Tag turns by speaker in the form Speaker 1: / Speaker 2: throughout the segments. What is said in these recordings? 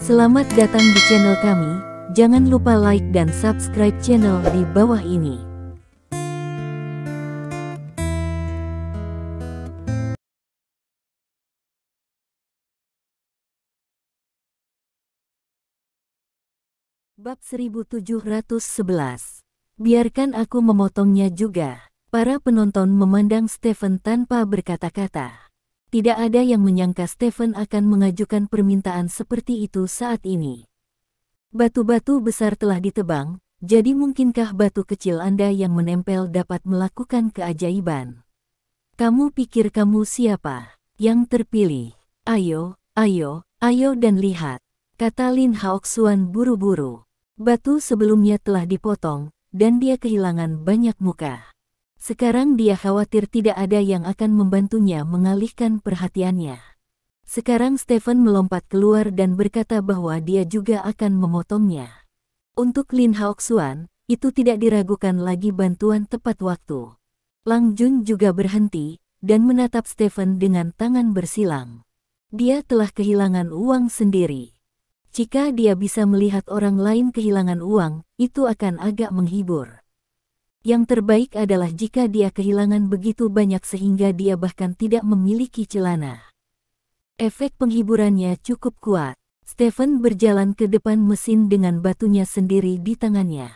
Speaker 1: Selamat datang di channel kami, jangan lupa like dan subscribe channel di bawah ini. Bab 1711. Biarkan aku memotongnya juga. Para penonton memandang Stephen tanpa berkata-kata. Tidak ada yang menyangka Stephen akan mengajukan permintaan seperti itu saat ini. Batu-batu besar telah ditebang, jadi mungkinkah batu kecil Anda yang menempel dapat melakukan keajaiban? Kamu pikir kamu siapa? Yang terpilih. Ayo, ayo, ayo dan lihat, kata Lin Haoxuan buru-buru. Batu sebelumnya telah dipotong, dan dia kehilangan banyak muka. Sekarang dia khawatir tidak ada yang akan membantunya mengalihkan perhatiannya. Sekarang Stephen melompat keluar dan berkata bahwa dia juga akan memotongnya. Untuk Lin Haoxuan, itu tidak diragukan lagi bantuan tepat waktu. Lang Jun juga berhenti, dan menatap Stephen dengan tangan bersilang. Dia telah kehilangan uang sendiri. Jika dia bisa melihat orang lain kehilangan uang, itu akan agak menghibur. Yang terbaik adalah jika dia kehilangan begitu banyak sehingga dia bahkan tidak memiliki celana. Efek penghiburannya cukup kuat. Stephen berjalan ke depan mesin dengan batunya sendiri di tangannya.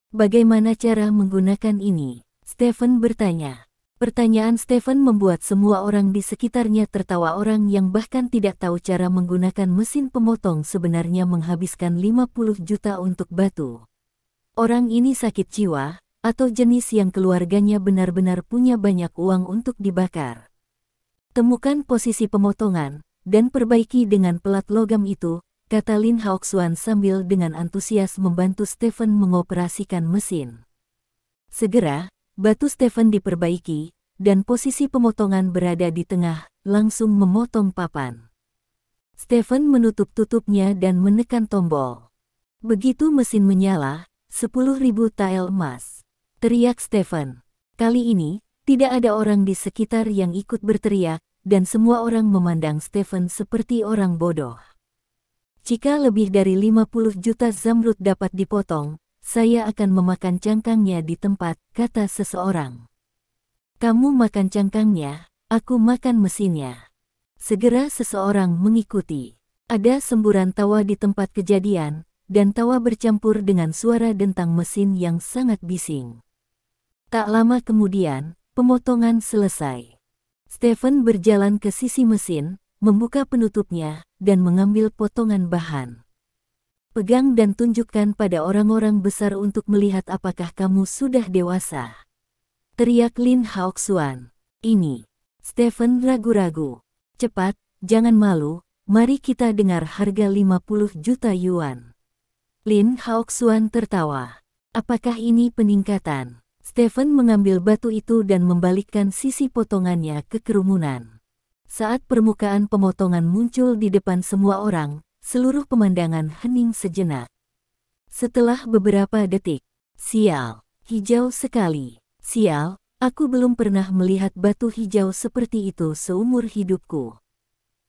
Speaker 1: Bagaimana cara menggunakan ini? Stephen bertanya. Pertanyaan Stephen membuat semua orang di sekitarnya tertawa. Orang yang bahkan tidak tahu cara menggunakan mesin pemotong sebenarnya menghabiskan 50 juta untuk batu. Orang ini sakit jiwa, atau jenis yang keluarganya benar-benar punya banyak uang untuk dibakar. Temukan posisi pemotongan, dan perbaiki dengan pelat logam itu, kata Lin Haoxuan sambil dengan antusias membantu Stephen mengoperasikan mesin. Segera, batu Stephen diperbaiki, dan posisi pemotongan berada di tengah, langsung memotong papan. Stephen menutup tutupnya dan menekan tombol. Begitu mesin menyala, 10.000 tael emas. Teriak Stephen. Kali ini, tidak ada orang di sekitar yang ikut berteriak, dan semua orang memandang Stephen seperti orang bodoh. Jika lebih dari 50 juta zamrud dapat dipotong, saya akan memakan cangkangnya di tempat, kata seseorang. Kamu makan cangkangnya, aku makan mesinnya. Segera seseorang mengikuti. Ada semburan tawa di tempat kejadian, dan tawa bercampur dengan suara dentang mesin yang sangat bising. Tak lama kemudian, pemotongan selesai. Stephen berjalan ke sisi mesin, membuka penutupnya, dan mengambil potongan bahan. Pegang dan tunjukkan pada orang-orang besar untuk melihat apakah kamu sudah dewasa. Teriak Lin Haoxuan. Ini. Stephen ragu-ragu. Cepat, jangan malu, mari kita dengar harga 50 juta yuan. Lin Haoxuan tertawa. Apakah ini peningkatan? Stephen mengambil batu itu dan membalikkan sisi potongannya ke kerumunan. Saat permukaan pemotongan muncul di depan semua orang, seluruh pemandangan hening sejenak. Setelah beberapa detik, sial, hijau sekali. Sial, aku belum pernah melihat batu hijau seperti itu seumur hidupku.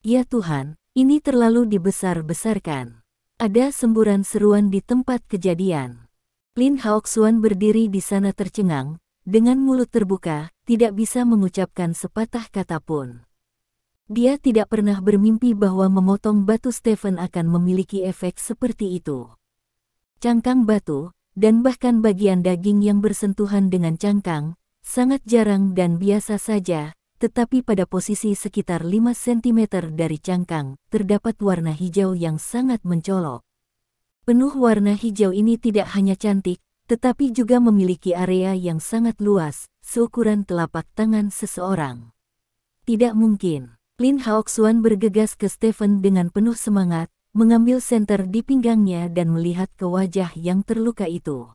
Speaker 1: Ya Tuhan, ini terlalu dibesar-besarkan. Ada semburan seruan di tempat kejadian. Lin Haoxuan berdiri di sana tercengang, dengan mulut terbuka, tidak bisa mengucapkan sepatah kata pun. Dia tidak pernah bermimpi bahwa memotong batu Stephen akan memiliki efek seperti itu. Cangkang batu, dan bahkan bagian daging yang bersentuhan dengan cangkang, sangat jarang dan biasa saja, tetapi pada posisi sekitar 5 cm dari cangkang, terdapat warna hijau yang sangat mencolok. Penuh warna hijau ini tidak hanya cantik, tetapi juga memiliki area yang sangat luas, seukuran telapak tangan seseorang. Tidak mungkin. Lin Haoxuan bergegas ke Stephen dengan penuh semangat, mengambil senter di pinggangnya dan melihat ke wajah yang terluka itu.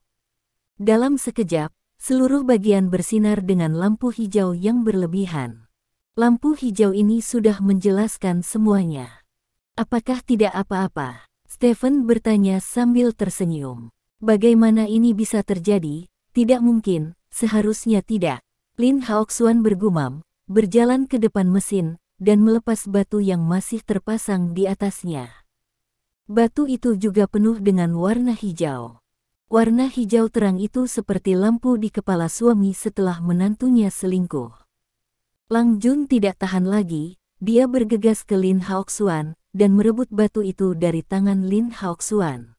Speaker 1: Dalam sekejap, seluruh bagian bersinar dengan lampu hijau yang berlebihan. Lampu hijau ini sudah menjelaskan semuanya. Apakah tidak apa-apa? Stephen bertanya sambil tersenyum. Bagaimana ini bisa terjadi? Tidak mungkin, seharusnya tidak. Lin Haoxuan bergumam, berjalan ke depan mesin, dan melepas batu yang masih terpasang di atasnya. Batu itu juga penuh dengan warna hijau. Warna hijau terang itu seperti lampu di kepala suami setelah menantunya selingkuh. Lang Jun tidak tahan lagi, dia bergegas ke Lin Haoxuan dan merebut batu itu dari tangan Lin Haoxuan.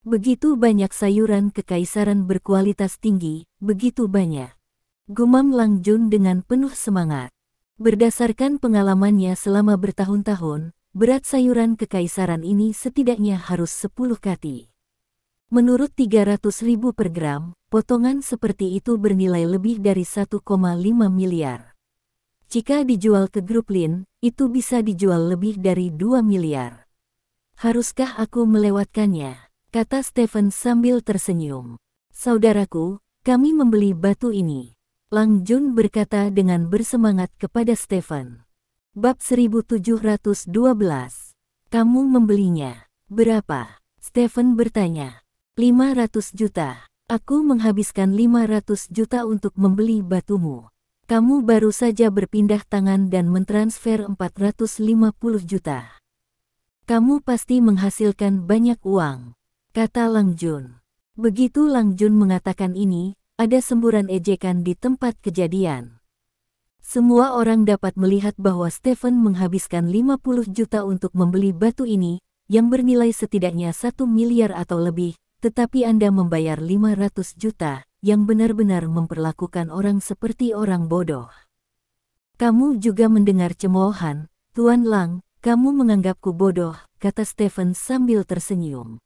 Speaker 1: Begitu banyak sayuran kekaisaran berkualitas tinggi, begitu banyak. Gumam Lang Jun dengan penuh semangat. Berdasarkan pengalamannya selama bertahun-tahun, berat sayuran kekaisaran ini setidaknya harus 10 kati. Menurut 300.000 per gram, potongan seperti itu bernilai lebih dari 1,5 miliar. Jika dijual ke grup Lin, itu bisa dijual lebih dari 2 miliar. Haruskah aku melewatkannya? Kata Stephen sambil tersenyum. Saudaraku, kami membeli batu ini. Lang Jun berkata dengan bersemangat kepada Stephen. Bab 1712. Kamu membelinya. Berapa? Stephen bertanya. 500 juta. Aku menghabiskan 500 juta untuk membeli batumu. Kamu baru saja berpindah tangan dan mentransfer 450 juta. Kamu pasti menghasilkan banyak uang, kata Lang Jun. Begitu Lang Jun mengatakan ini, ada semburan ejekan di tempat kejadian. Semua orang dapat melihat bahwa Stephen menghabiskan 50 juta untuk membeli batu ini, yang bernilai setidaknya 1 miliar atau lebih, tetapi Anda membayar 500 juta, yang benar-benar memperlakukan orang seperti orang bodoh. Kamu juga mendengar cemoohan, Tuan Lang, kamu menganggapku bodoh, kata Stephen sambil tersenyum.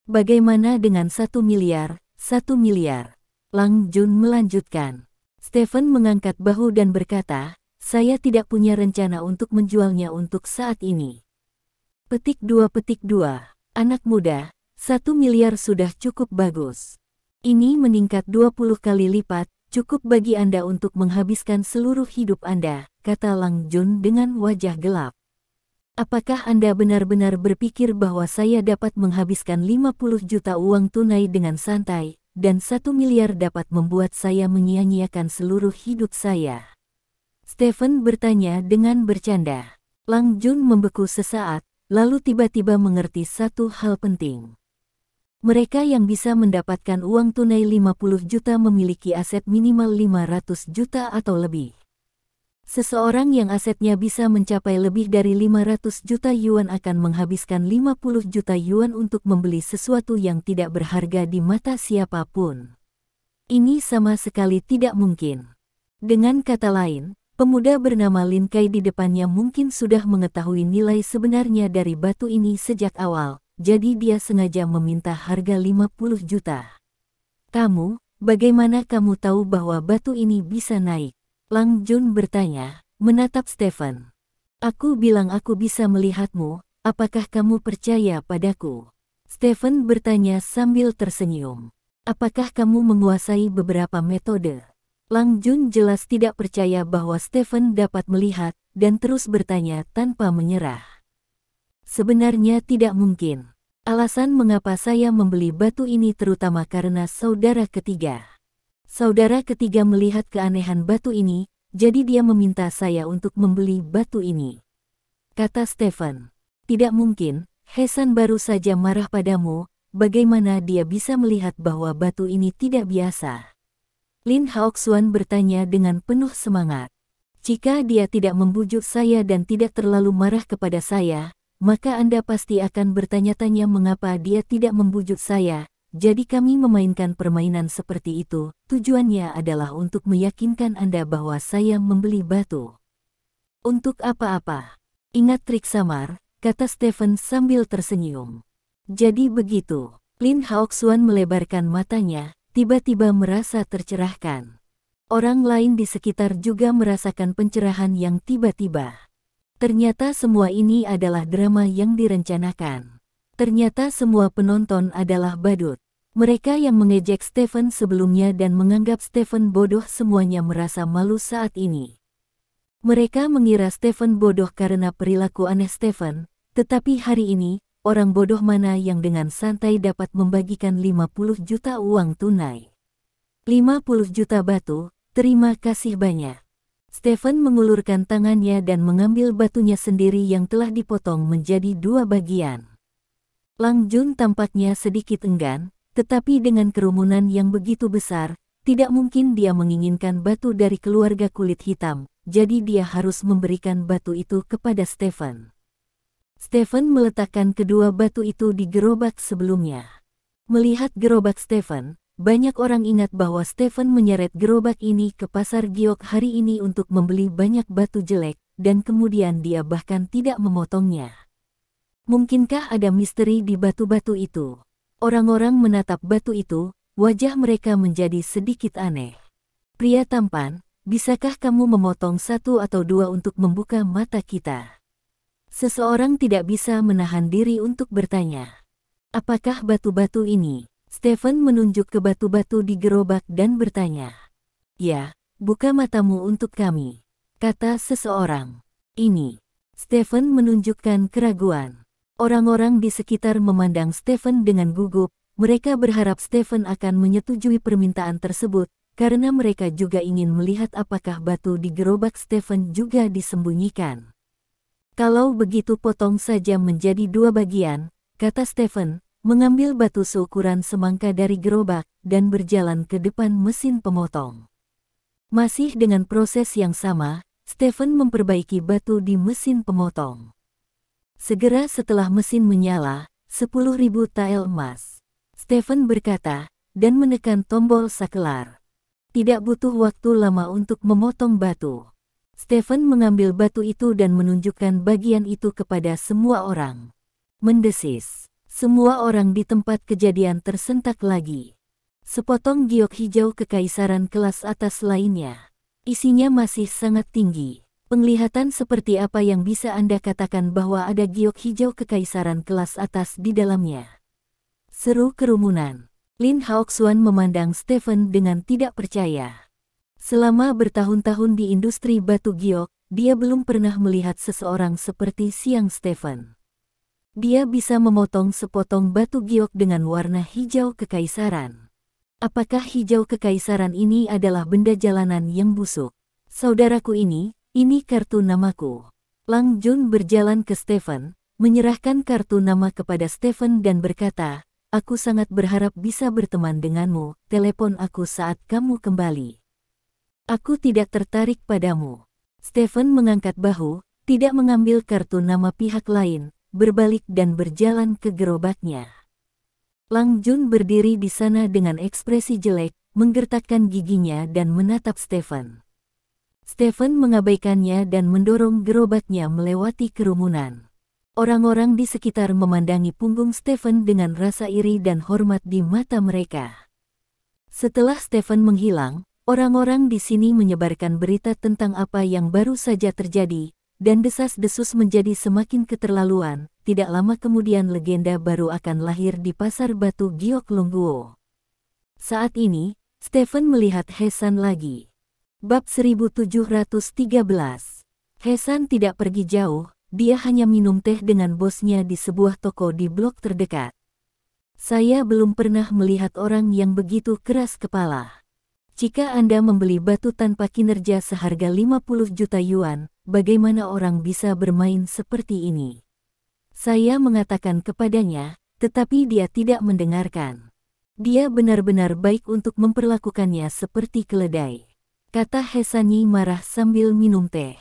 Speaker 1: Bagaimana dengan 1 miliar, 1 miliar? Lang Jun melanjutkan. Stephen mengangkat bahu dan berkata, saya tidak punya rencana untuk menjualnya untuk saat ini. Petik 2. Anak muda, 1 miliar sudah cukup bagus. Ini meningkat 20 kali lipat, cukup bagi Anda untuk menghabiskan seluruh hidup Anda, kata Lang Jun dengan wajah gelap. Apakah Anda benar-benar berpikir bahwa saya dapat menghabiskan 50 juta uang tunai dengan santai, dan 1 miliar dapat membuat saya menyia-nyiakan seluruh hidup saya? Stephen bertanya dengan bercanda. Lang Jun membeku sesaat, lalu tiba-tiba mengerti satu hal penting. Mereka yang bisa mendapatkan uang tunai 50 juta memiliki aset minimal 500 juta atau lebih. Seseorang yang asetnya bisa mencapai lebih dari 500 juta yuan akan menghabiskan 50 juta yuan untuk membeli sesuatu yang tidak berharga di mata siapapun. Ini sama sekali tidak mungkin. Dengan kata lain, pemuda bernama Lin Kai di depannya mungkin sudah mengetahui nilai sebenarnya dari batu ini sejak awal. Jadi dia sengaja meminta harga 50 juta. Kamu, bagaimana kamu tahu bahwa batu ini bisa naik? Lang Jun bertanya, menatap Stephen. Aku bilang aku bisa melihatmu, apakah kamu percaya padaku? Stephen bertanya sambil tersenyum. Apakah kamu menguasai beberapa metode? Lang Jun jelas tidak percaya bahwa Stephen dapat melihat, dan terus bertanya tanpa menyerah. Sebenarnya tidak mungkin. Alasan mengapa saya membeli batu ini terutama karena saudara ketiga. Saudara ketiga melihat keanehan batu ini, jadi dia meminta saya untuk membeli batu ini. Kata Stephen. Tidak mungkin, Hesan baru saja marah padamu, bagaimana dia bisa melihat bahwa batu ini tidak biasa? Lin Haoxuan bertanya dengan penuh semangat. Jika dia tidak membujuk saya dan tidak terlalu marah kepada saya, maka Anda pasti akan bertanya-tanya mengapa dia tidak membujuk saya. Jadi kami memainkan permainan seperti itu, tujuannya adalah untuk meyakinkan Anda bahwa saya membeli batu. Untuk apa-apa? Ingat trik samar, kata Stephen sambil tersenyum. Jadi begitu. Lin Haoxuan melebarkan matanya, tiba-tiba merasa tercerahkan. Orang lain di sekitar juga merasakan pencerahan yang tiba-tiba. Ternyata semua ini adalah drama yang direncanakan. Ternyata semua penonton adalah badut. Mereka yang mengejek Stephen sebelumnya dan menganggap Stephen bodoh semuanya merasa malu saat ini. Mereka mengira Stephen bodoh karena perilaku aneh Stephen, tetapi hari ini, orang bodoh mana yang dengan santai dapat membagikan 50 juta uang tunai. 50 juta batu, terima kasih banyak. Stephen mengulurkan tangannya dan mengambil batunya sendiri yang telah dipotong menjadi 2 bagian. Lang Jun tampaknya sedikit enggan, tetapi dengan kerumunan yang begitu besar, tidak mungkin dia menginginkan batu dari keluarga kulit hitam, jadi dia harus memberikan batu itu kepada Stephen. Stephen meletakkan kedua batu itu di gerobak sebelumnya. Melihat gerobak Stephen, banyak orang ingat bahwa Stephen menyeret gerobak ini ke pasar giok hari ini untuk membeli banyak batu jelek, dan kemudian dia bahkan tidak memotongnya. Mungkinkah ada misteri di batu-batu itu? Orang-orang menatap batu itu, wajah mereka menjadi sedikit aneh. Pria tampan, bisakah kamu memotong satu atau dua untuk membuka mata kita? Seseorang tidak bisa menahan diri untuk bertanya. Apakah batu-batu ini? Stephen menunjuk ke batu-batu di gerobak dan bertanya. Ya, buka matamu untuk kami, kata seseorang. Ini. Stephen menunjukkan keraguan. Orang-orang di sekitar memandang Stephen dengan gugup. Mereka berharap Stephen akan menyetujui permintaan tersebut, karena mereka juga ingin melihat apakah batu di gerobak Stephen juga disembunyikan. Kalau begitu potong saja menjadi dua bagian, kata Stephen, mengambil batu seukuran semangka dari gerobak, dan berjalan ke depan mesin pemotong. Masih dengan proses yang sama, Stephen memperbaiki batu di mesin pemotong. Segera setelah mesin menyala, 10.000 tael emas. Stephen berkata, dan menekan tombol sakelar. Tidak butuh waktu lama untuk memotong batu. Stephen mengambil batu itu dan menunjukkan bagian itu kepada semua orang. Mendesis. Semua orang di tempat kejadian tersentak lagi. Sepotong giok hijau kekaisaran kelas atas lainnya. Isinya masih sangat tinggi. Penglihatan seperti apa yang bisa Anda katakan bahwa ada giok hijau kekaisaran kelas atas di dalamnya? Seru kerumunan. Lin Haoxuan memandang Stephen dengan tidak percaya. Selama bertahun-tahun di industri batu giok, dia belum pernah melihat seseorang seperti Siang Stephen. Dia bisa memotong sepotong batu giok dengan warna hijau kekaisaran. Apakah hijau kekaisaran ini adalah benda jalanan yang busuk? Saudaraku ini kartu namaku. Lang Jun berjalan ke Stephen, menyerahkan kartu nama kepada Stephen dan berkata, aku sangat berharap bisa berteman denganmu, telepon aku saat kamu kembali. Aku tidak tertarik padamu. Stephen mengangkat bahu, tidak mengambil kartu nama pihak lain, berbalik dan berjalan ke gerobaknya. Lang Jun berdiri di sana dengan ekspresi jelek, menggertakkan giginya dan menatap Stephen. Stephen mengabaikannya dan mendorong gerobaknya melewati kerumunan. Orang-orang di sekitar memandangi punggung Stephen dengan rasa iri dan hormat di mata mereka. Setelah Stephen menghilang, orang-orang di sini menyebarkan berita tentang apa yang baru saja terjadi, dan desas-desus menjadi semakin keterlaluan. Tidak lama kemudian legenda baru akan lahir di pasar batu giok Longguo. Saat ini, Stephen melihat Hesan lagi. Bab 1713. Hesan tidak pergi jauh, dia hanya minum teh dengan bosnya di sebuah toko di blok terdekat. Saya belum pernah melihat orang yang begitu keras kepala. Jika Anda membeli batu tanpa kinerja seharga 50 juta yuan, bagaimana orang bisa bermain seperti ini? Saya mengatakan kepadanya, tetapi dia tidak mendengarkan. Dia benar-benar baik untuk memperlakukannya seperti keledai, kata Hesani marah sambil minum teh.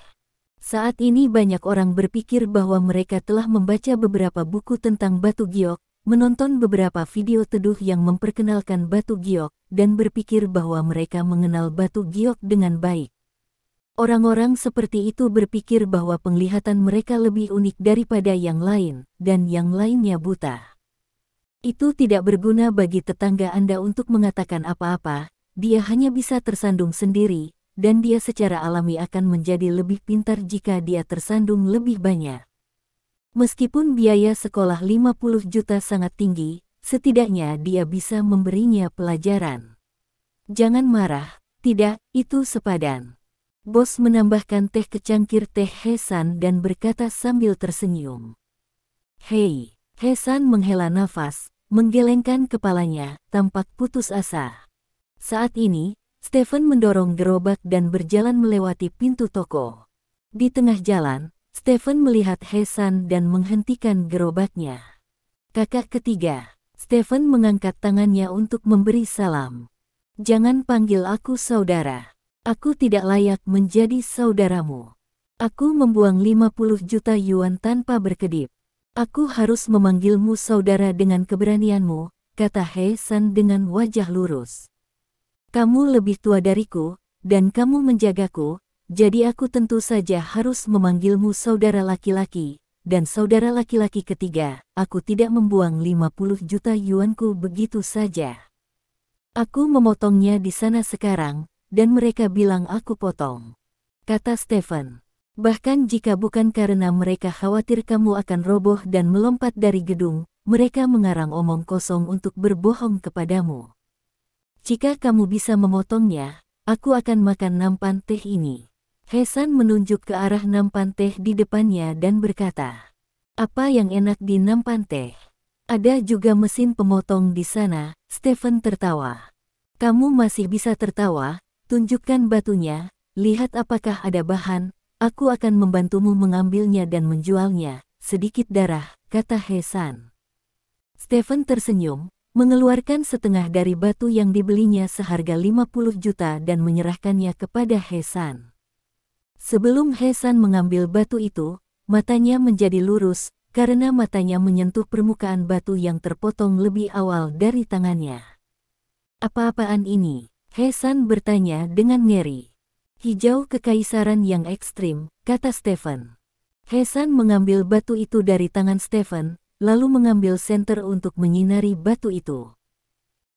Speaker 1: Saat ini banyak orang berpikir bahwa mereka telah membaca beberapa buku tentang batu giok, menonton beberapa video teduh yang memperkenalkan batu giok, dan berpikir bahwa mereka mengenal batu giok dengan baik. Orang-orang seperti itu berpikir bahwa penglihatan mereka lebih unik daripada yang lain, dan yang lainnya buta. Itu tidak berguna bagi tetangga Anda untuk mengatakan apa-apa, dia hanya bisa tersandung sendiri, dan dia secara alami akan menjadi lebih pintar jika dia tersandung lebih banyak. Meskipun biaya sekolah 50 juta sangat tinggi, setidaknya dia bisa memberinya pelajaran. Jangan marah, tidak, itu sepadan. Bos menambahkan teh ke cangkir teh Hesan dan berkata sambil tersenyum. Hei, Hesan menghela nafas, menggelengkan kepalanya, tampak putus asa. Saat ini, Stephen mendorong gerobak dan berjalan melewati pintu toko. Di tengah jalan, Stephen melihat Hesan dan menghentikan gerobaknya. Kakak ketiga. Stephen mengangkat tangannya untuk memberi salam. Jangan panggil aku saudara. Aku tidak layak menjadi saudaramu. Aku membuang 50 juta yuan tanpa berkedip. Aku harus memanggilmu saudara dengan keberanianmu, kata He San dengan wajah lurus. Kamu lebih tua dariku, dan kamu menjagaku, jadi aku tentu saja harus memanggilmu saudara laki-laki, dan saudara laki-laki ketiga, aku tidak membuang 50 juta yuanku begitu saja. Aku memotongnya di sana sekarang, dan mereka bilang aku potong, kata Stephen. Bahkan jika bukan karena mereka khawatir kamu akan roboh dan melompat dari gedung, mereka mengarang omong kosong untuk berbohong kepadamu. Jika kamu bisa memotongnya, aku akan makan nampan teh ini. He San menunjuk ke arah nampan teh di depannya dan berkata, apa yang enak di nampan teh? Ada juga mesin pemotong di sana. Stephen tertawa. Kamu masih bisa tertawa, tunjukkan batunya, lihat apakah ada bahan. Aku akan membantumu mengambilnya dan menjualnya, sedikit darah, kata He San. Stephen tersenyum, mengeluarkan setengah dari batu yang dibelinya seharga 50 juta dan menyerahkannya kepada He San. Sebelum He San mengambil batu itu, matanya menjadi lurus, karena matanya menyentuh permukaan batu yang terpotong lebih awal dari tangannya. Apa-apaan ini? He San bertanya dengan ngeri. Hijau kekaisaran yang ekstrim, kata Stephen. He San mengambil batu itu dari tangan Stephen, lalu mengambil senter untuk menyinari batu itu.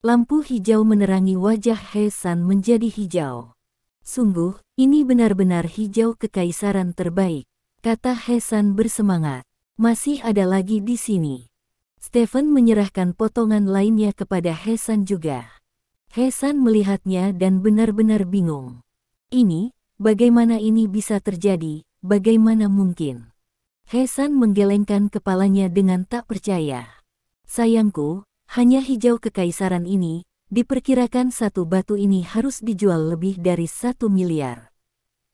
Speaker 1: Lampu hijau menerangi wajah He San menjadi hijau. Sungguh, ini benar-benar hijau kekaisaran terbaik, kata He San bersemangat. Masih ada lagi di sini. Stephen menyerahkan potongan lainnya kepada He San juga. He San melihatnya dan benar-benar bingung. Ini, bagaimana ini bisa terjadi, bagaimana mungkin? He San menggelengkan kepalanya dengan tak percaya. Sayangku, hanya hijau kekaisaran ini, diperkirakan satu batu ini harus dijual lebih dari 1 miliar.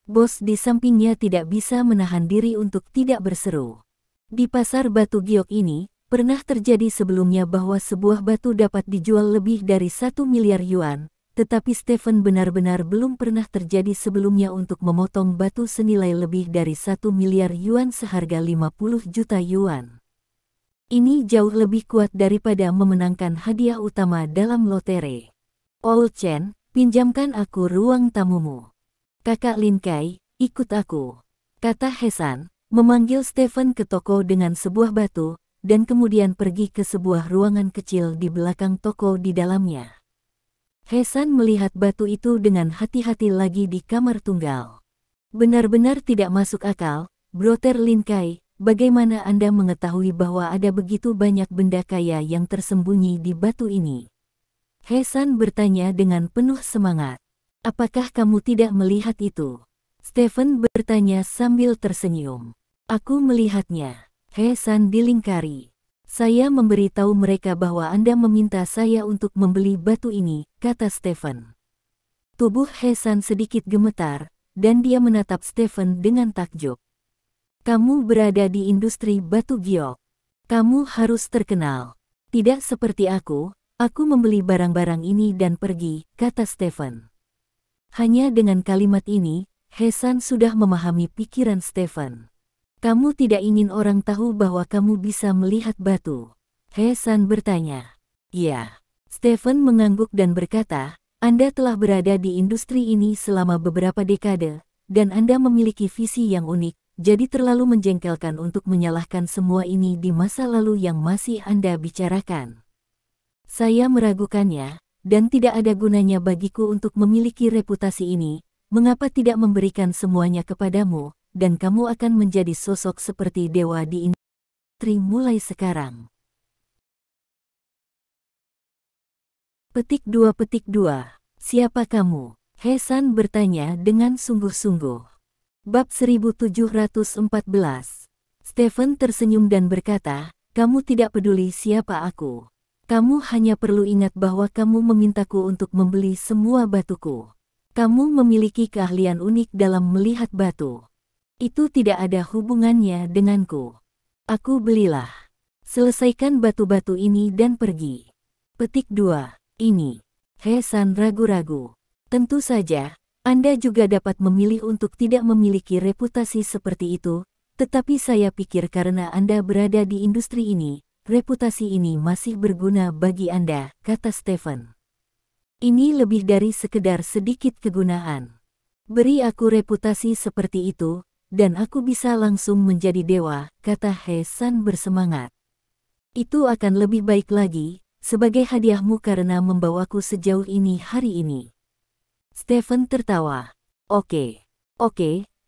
Speaker 1: Bos di sampingnya tidak bisa menahan diri untuk tidak berseru. Di pasar batu giok ini, pernah terjadi sebelumnya bahwa sebuah batu dapat dijual lebih dari 1 miliar yuan, tetapi Stephen benar-benar belum pernah terjadi sebelumnya untuk memotong batu senilai lebih dari 1 miliar yuan seharga 50 juta yuan. Ini jauh lebih kuat daripada memenangkan hadiah utama dalam lotre. Old Chen, pinjamkan aku ruang tamumu. Kakak Lin Kai, ikut aku, kata He San, memanggil Stephen ke toko dengan sebuah batu, dan kemudian pergi ke sebuah ruangan kecil di belakang toko di dalamnya. He San melihat batu itu dengan hati-hati lagi di kamar tunggal. Benar-benar tidak masuk akal, Brother Lin Kai, bagaimana Anda mengetahui bahwa ada begitu banyak benda kaya yang tersembunyi di batu ini? He San bertanya dengan penuh semangat. Apakah kamu tidak melihat itu? Stephen bertanya sambil tersenyum. Aku melihatnya. He San dilingkari. Saya memberitahu mereka bahwa Anda meminta saya untuk membeli batu ini, kata Stephen. Tubuh He San sedikit gemetar, dan dia menatap Stephen dengan takjub. Kamu berada di industri batu giok. Kamu harus terkenal. Tidak seperti aku membeli barang-barang ini dan pergi, kata Stephen. Hanya dengan kalimat ini, He San sudah memahami pikiran Stephen. Kamu tidak ingin orang tahu bahwa kamu bisa melihat batu? He San bertanya. Ya. Stephen mengangguk dan berkata, Anda telah berada di industri ini selama beberapa dekade, dan Anda memiliki visi yang unik, jadi terlalu menjengkelkan untuk menyalahkan semua ini di masa lalu yang masih Anda bicarakan. Saya meragukannya, dan tidak ada gunanya bagiku untuk memiliki reputasi ini. Mengapa tidak memberikan semuanya kepadamu, dan kamu akan menjadi sosok seperti dewa di industri mulai sekarang. Petik 2. Siapa kamu? He San bertanya dengan sungguh-sungguh. Bab 1714. Stephen tersenyum dan berkata, kamu tidak peduli siapa aku. Kamu hanya perlu ingat bahwa kamu memintaku untuk membeli semua batuku. Kamu memiliki keahlian unik dalam melihat batu. Itu tidak ada hubungannya denganku. Aku belilah. Selesaikan batu-batu ini dan pergi. Petik 2. Ini. He-san ragu-ragu. Tentu saja, Anda juga dapat memilih untuk tidak memiliki reputasi seperti itu, tetapi saya pikir karena Anda berada di industri ini, reputasi ini masih berguna bagi Anda, kata Stephen. Ini lebih dari sekedar sedikit kegunaan. Beri aku reputasi seperti itu, dan aku bisa langsung menjadi dewa, kata He-san bersemangat. Itu akan lebih baik lagi, sebagai hadiahmu karena membawaku sejauh ini hari ini. Stephen tertawa. Oke,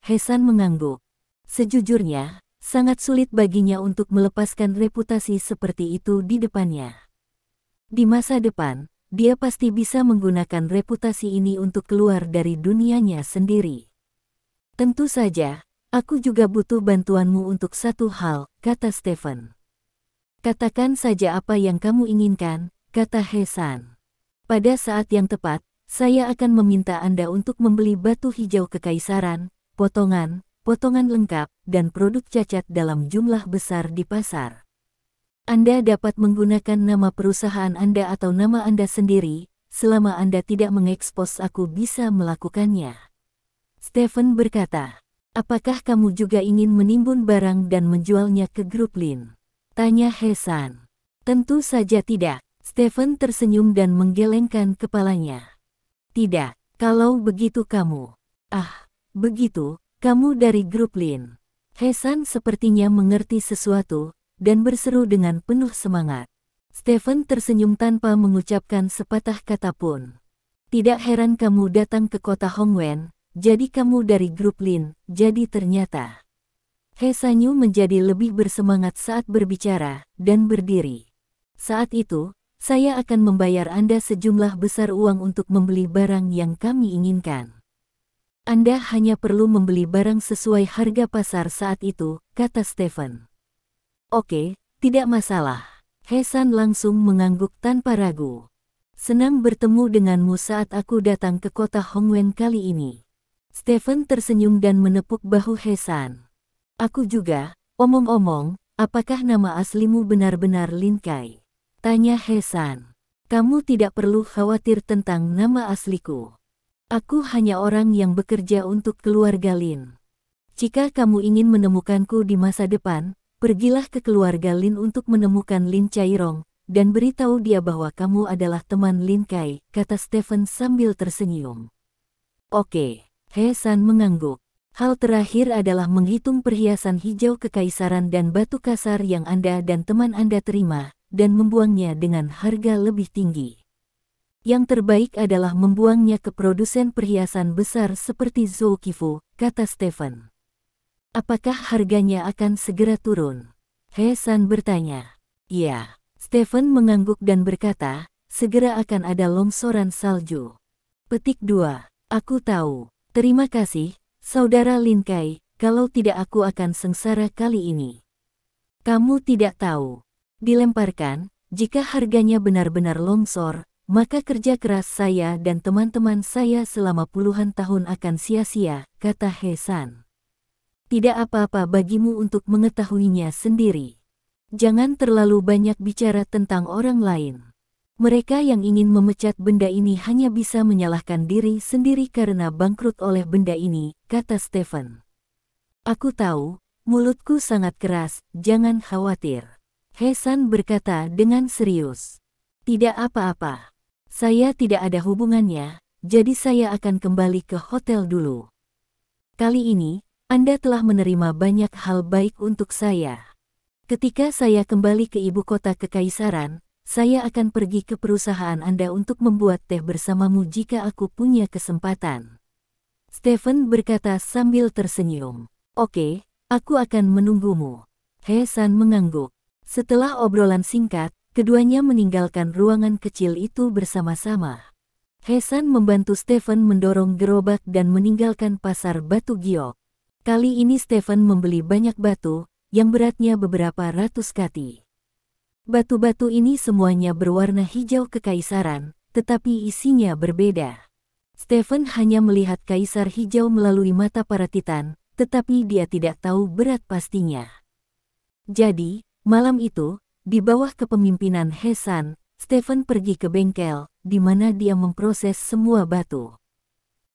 Speaker 1: He-san mengangguk. Sejujurnya, sangat sulit baginya untuk melepaskan reputasi seperti itu di depannya. Di masa depan, dia pasti bisa menggunakan reputasi ini untuk keluar dari dunianya sendiri. Tentu saja, aku juga butuh bantuanmu untuk satu hal, kata Stephen. Katakan saja apa yang kamu inginkan, kata He-san. Pada saat yang tepat, saya akan meminta Anda untuk membeli batu hijau kekaisaran, potongan lengkap, dan produk cacat dalam jumlah besar di pasar. Anda dapat menggunakan nama perusahaan Anda atau nama Anda sendiri, selama Anda tidak mengekspos aku bisa melakukannya. Stephen berkata, apakah kamu juga ingin menimbun barang dan menjualnya ke grup Lin? Tanya He-san. Tentu saja tidak. Stephen tersenyum dan menggelengkan kepalanya. Tidak, kalau begitu kamu. Begitu, kamu dari grup Lin. He-san sepertinya mengerti sesuatu, dan berseru dengan penuh semangat. Stephen tersenyum tanpa mengucapkan sepatah kata pun. Tidak heran kamu datang ke kota Hongwen, jadi kamu dari grup Lin, jadi ternyata. He-sanyu menjadi lebih bersemangat saat berbicara, dan berdiri. Saat itu, saya akan membayar Anda sejumlah besar uang untuk membeli barang yang kami inginkan. Anda hanya perlu membeli barang sesuai harga pasar saat itu, kata Stephen. Oke, tidak masalah. He-san langsung mengangguk tanpa ragu. Senang bertemu denganmu saat aku datang ke kota Hongwen kali ini. Stephen tersenyum dan menepuk bahu He-san. Aku juga, omong-omong, apakah nama aslimu benar-benar Lin Kai? Tanya He-san. Kamu tidak perlu khawatir tentang nama asliku. Aku hanya orang yang bekerja untuk keluarga Lin. Jika kamu ingin menemukanku di masa depan, pergilah ke keluarga Lin untuk menemukan Lin Chairong, dan beritahu dia bahwa kamu adalah teman Lin Kai, kata Stephen sambil tersenyum. Oke, He-san mengangguk. Hal terakhir adalah menghitung perhiasan hijau kekaisaran dan batu kasar yang Anda dan teman Anda terima, dan membuangnya dengan harga lebih tinggi. Yang terbaik adalah membuangnya ke produsen perhiasan besar seperti Zoukifu, kata Stephen. Apakah harganya akan segera turun? He-san bertanya. Ya, Stephen mengangguk dan berkata, segera akan ada longsoran salju. Petik 2. Aku tahu. Terima kasih, Saudara Lin Kai, kalau tidak aku akan sengsara kali ini. Kamu tidak tahu. Dilemparkan, jika harganya benar-benar longsor, maka kerja keras saya dan teman-teman saya selama puluhan tahun akan sia-sia, kata He-san. Tidak apa-apa bagimu untuk mengetahuinya sendiri. Jangan terlalu banyak bicara tentang orang lain. Mereka yang ingin memecat benda ini hanya bisa menyalahkan diri sendiri karena bangkrut oleh benda ini, kata Stephen. Aku tahu, mulutku sangat keras, jangan khawatir. He-san berkata dengan serius. Tidak apa-apa. Saya tidak ada hubungannya, jadi saya akan kembali ke hotel dulu. Kali ini, Anda telah menerima banyak hal baik untuk saya. Ketika saya kembali ke ibu kota kekaisaran, saya akan pergi ke perusahaan Anda untuk membuat teh bersamamu jika aku punya kesempatan. Stephen berkata sambil tersenyum. Oke, aku akan menunggumu. He-san mengangguk. Setelah obrolan singkat, keduanya meninggalkan ruangan kecil itu bersama-sama. He-san membantu Stephen mendorong gerobak dan meninggalkan pasar batu giok. Kali ini Stephen membeli banyak batu, yang beratnya beberapa ratus kati. Batu-batu ini semuanya berwarna hijau kekaisaran, tetapi isinya berbeda. Stephen hanya melihat kaisar hijau melalui mata para titan, tetapi dia tidak tahu berat pastinya. Jadi, Malam itu, di bawah kepemimpinan He-san, Stephen pergi ke bengkel, di mana dia memproses semua batu.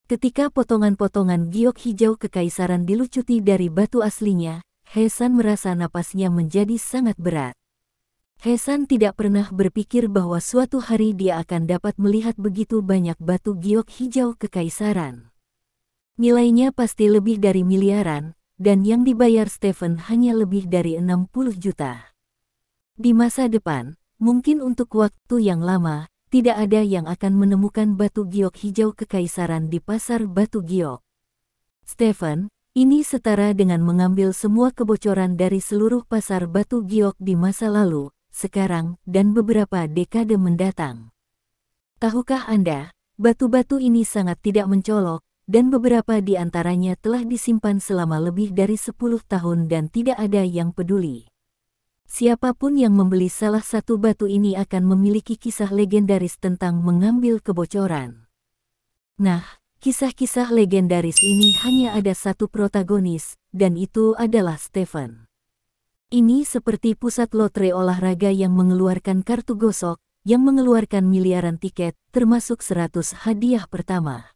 Speaker 1: Ketika potongan-potongan giok hijau kekaisaran dilucuti dari batu aslinya, He-san merasa napasnya menjadi sangat berat. He-san tidak pernah berpikir bahwa suatu hari dia akan dapat melihat begitu banyak batu giok hijau kekaisaran. Nilainya pasti lebih dari miliaran, dan yang dibayar Stephen hanya lebih dari 60 juta. Di masa depan, mungkin untuk waktu yang lama, tidak ada yang akan menemukan batu giok hijau kekaisaran di pasar batu giok. Stephen, ini setara dengan mengambil semua kebocoran dari seluruh pasar batu giok di masa lalu, sekarang, dan beberapa dekade mendatang. Tahukah Anda, batu-batu ini sangat tidak mencolok, dan beberapa di antaranya telah disimpan selama lebih dari 10 tahun dan tidak ada yang peduli. Siapapun yang membeli salah satu batu ini akan memiliki kisah legendaris tentang mengambil kebocoran. Nah, kisah-kisah legendaris ini hanya ada satu protagonis, dan itu adalah Stephen. Ini seperti pusat lotre olahraga yang mengeluarkan kartu gosok, yang mengeluarkan miliaran tiket, termasuk 100 hadiah pertama.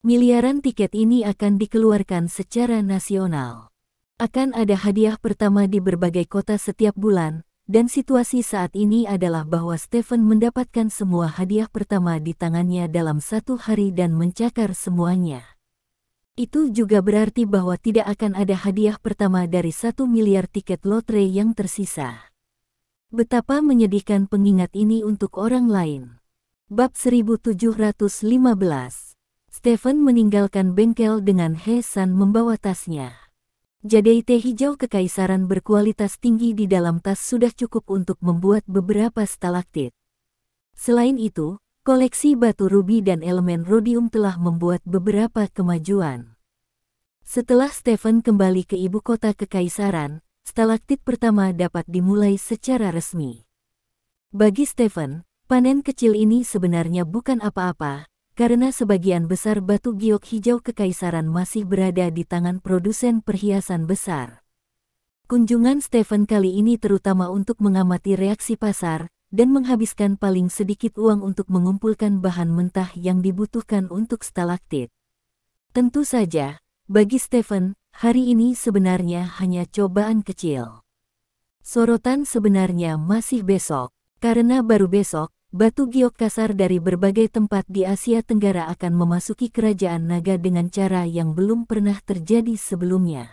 Speaker 1: Miliaran tiket ini akan dikeluarkan secara nasional. Akan ada hadiah pertama di berbagai kota setiap bulan, dan situasi saat ini adalah bahwa Stephen mendapatkan semua hadiah pertama di tangannya dalam satu hari dan mencakar semuanya. Itu juga berarti bahwa tidak akan ada hadiah pertama dari 1 miliar tiket lotre yang tersisa. Betapa menyedihkan pengingat ini untuk orang lain. Bab 1715. Stephen meninggalkan bengkel dengan He-san membawa tasnya. Jadei teh hijau kekaisaran berkualitas tinggi di dalam tas sudah cukup untuk membuat beberapa stalaktit. Selain itu, koleksi batu rubi dan elemen rhodium telah membuat beberapa kemajuan. Setelah Stephen kembali ke ibu kota kekaisaran, stalaktit pertama dapat dimulai secara resmi. Bagi Stephen, panen kecil ini sebenarnya bukan apa-apa, karena sebagian besar batu giok hijau kekaisaran masih berada di tangan produsen perhiasan besar. Kunjungan Stephen kali ini terutama untuk mengamati reaksi pasar, dan menghabiskan paling sedikit uang untuk mengumpulkan bahan mentah yang dibutuhkan untuk stalaktit. Tentu saja, bagi Stephen, hari ini sebenarnya hanya cobaan kecil. Sorotan sebenarnya masih besok, karena baru besok, batu giok kasar dari berbagai tempat di Asia Tenggara akan memasuki kerajaan naga dengan cara yang belum pernah terjadi sebelumnya.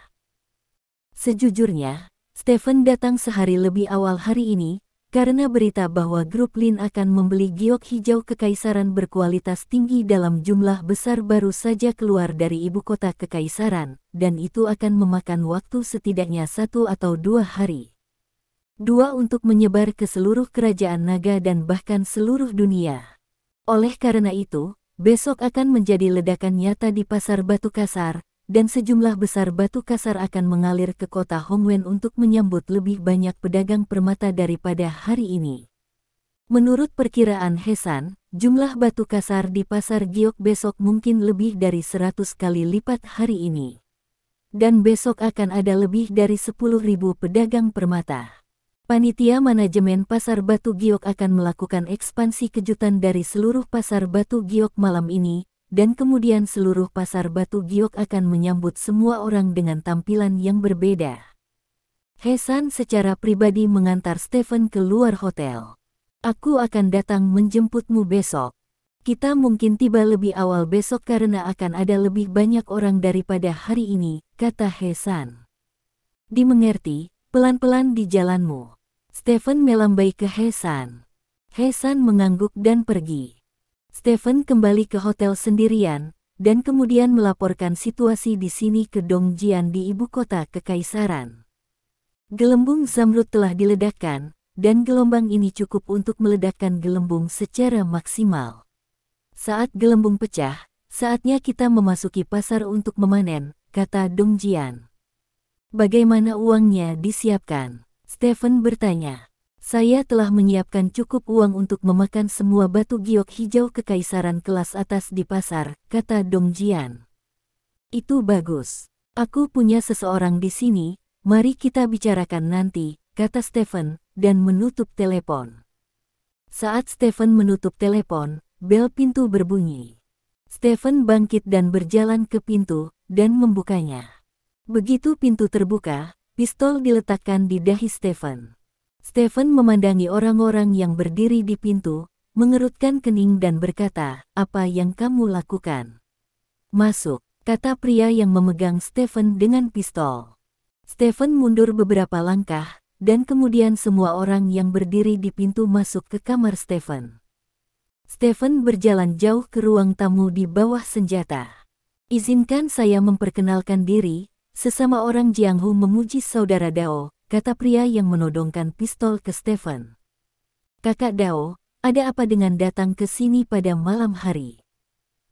Speaker 1: Sejujurnya, Stephen datang sehari lebih awal hari ini, karena berita bahwa grup Lin akan membeli giok hijau kekaisaran berkualitas tinggi dalam jumlah besar baru saja keluar dari ibu kota kekaisaran, dan itu akan memakan waktu setidaknya 1 atau 2 hari. 2 untuk menyebar ke seluruh kerajaan naga dan bahkan seluruh dunia. Oleh karena itu, besok akan menjadi ledakan nyata di pasar batu kasar, dan sejumlah besar batu kasar akan mengalir ke kota Hongwen untuk menyambut lebih banyak pedagang permata daripada hari ini. Menurut perkiraan He-san, jumlah batu kasar di pasar giok besok mungkin lebih dari 100 kali lipat hari ini. Dan besok akan ada lebih dari 10.000 pedagang permata. Panitia manajemen pasar batu giok akan melakukan ekspansi kejutan dari seluruh pasar batu giok malam ini, dan kemudian seluruh pasar batu giok akan menyambut semua orang dengan tampilan yang berbeda. He-san secara pribadi mengantar Stephen ke luar hotel. Aku akan datang menjemputmu besok. Kita mungkin tiba lebih awal besok karena akan ada lebih banyak orang daripada hari ini, kata He-san. Dimengerti, pelan-pelan di jalanmu. Stephen melambai ke He-san. He-san mengangguk dan pergi. Stephen kembali ke hotel sendirian, dan kemudian melaporkan situasi di sini ke Dong Jian di ibu kota kekaisaran. Gelembung zamrud telah diledakkan, dan gelombang ini cukup untuk meledakkan gelembung secara maksimal. Saat gelembung pecah, saatnya kita memasuki pasar untuk memanen, kata Dong Jian. Bagaimana uangnya disiapkan? Stephen bertanya. Saya telah menyiapkan cukup uang untuk memakan semua batu giok hijau kekaisaran kelas atas di pasar, kata Dong Jian. Itu bagus. Aku punya seseorang di sini, mari kita bicarakan nanti, kata Stephen, dan menutup telepon. Saat Stephen menutup telepon, bel pintu berbunyi. Stephen bangkit dan berjalan ke pintu, dan membukanya. Begitu pintu terbuka, pistol diletakkan di dahi Stephen. Stephen memandangi orang-orang yang berdiri di pintu, mengerutkan kening dan berkata, "Apa yang kamu lakukan?" "Masuk," kata pria yang memegang Stephen dengan pistol. Stephen mundur beberapa langkah, dan kemudian semua orang yang berdiri di pintu masuk ke kamar Stephen. Stephen berjalan jauh ke ruang tamu di bawah senjata. "Izinkan saya memperkenalkan diri, sesama orang Jianghu memuji saudara Dao," kata pria yang menodongkan pistol ke Stephen. "Kakak Dao, ada apa dengan datang ke sini pada malam hari?"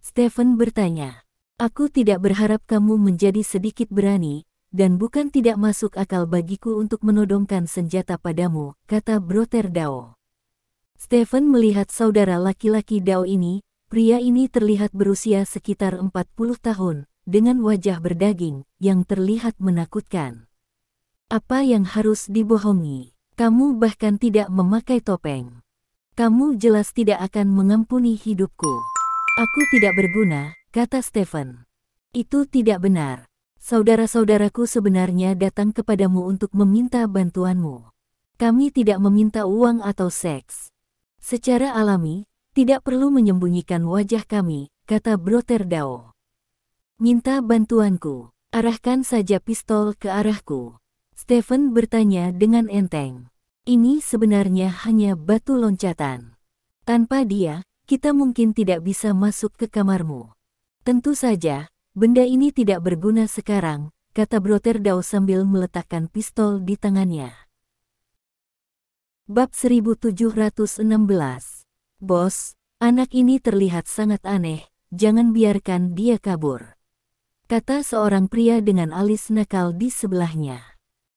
Speaker 1: Stephen bertanya. "Aku tidak berharap kamu menjadi sedikit berani, dan bukan tidak masuk akal bagiku untuk menodongkan senjata padamu," kata Brother Dao. Stephen melihat saudara laki-laki Dao ini. Pria ini terlihat berusia sekitar 40 tahun, dengan wajah berdaging, yang terlihat menakutkan. "Apa yang harus dibohongi? Kamu bahkan tidak memakai topeng. Kamu jelas tidak akan mengampuni hidupku." "Aku tidak berguna," kata Stephen. "Itu tidak benar. Saudara-saudaraku sebenarnya datang kepadamu untuk meminta bantuanmu. Kami tidak meminta uang atau seks. Secara alami, tidak perlu menyembunyikan wajah kami," kata Brother Dao. "Minta bantuanku, arahkan saja pistol ke arahku." Stephen bertanya dengan enteng. "Ini sebenarnya hanya batu loncatan. Tanpa dia, kita mungkin tidak bisa masuk ke kamarmu." "Tentu saja, benda ini tidak berguna sekarang," kata Brother Dao sambil meletakkan pistol di tangannya. Bab 1716. "Bos, anak ini terlihat sangat aneh, jangan biarkan dia kabur," kata seorang pria dengan alis nakal di sebelahnya.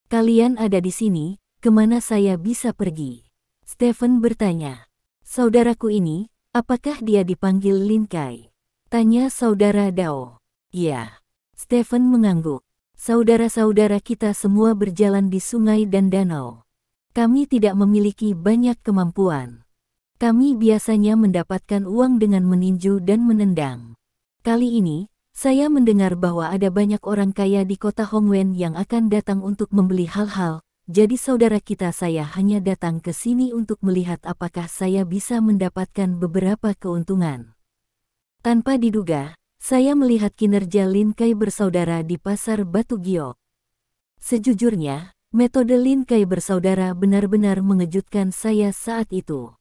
Speaker 1: "Kalian ada di sini, kemana saya bisa pergi?" Stephen bertanya. "Saudaraku ini, apakah dia dipanggil Lin Kai?" tanya saudara Dao. "Ya." Stephen mengangguk. "Saudara-saudara kita semua berjalan di sungai dan danau. Kami tidak memiliki banyak kemampuan. Kami biasanya mendapatkan uang dengan meninju dan menendang. Kali ini, saya mendengar bahwa ada banyak orang kaya di kota Hongwen yang akan datang untuk membeli hal-hal, jadi saudara kita saya hanya datang ke sini untuk melihat apakah saya bisa mendapatkan beberapa keuntungan." Tanpa diduga, saya melihat kinerja Lin Kai bersaudara di pasar Batu Giok. Sejujurnya, metode Lin Kai bersaudara benar-benar mengejutkan saya saat itu.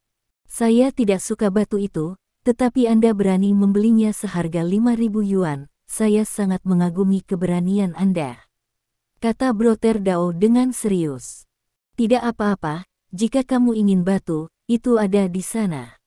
Speaker 1: Saya tidak suka batu itu, tetapi Anda berani membelinya seharga 5.000 yuan, saya sangat mengagumi keberanian Anda, kata Brother Dao dengan serius. "Tidak apa-apa, jika kamu ingin batu, itu ada di sana."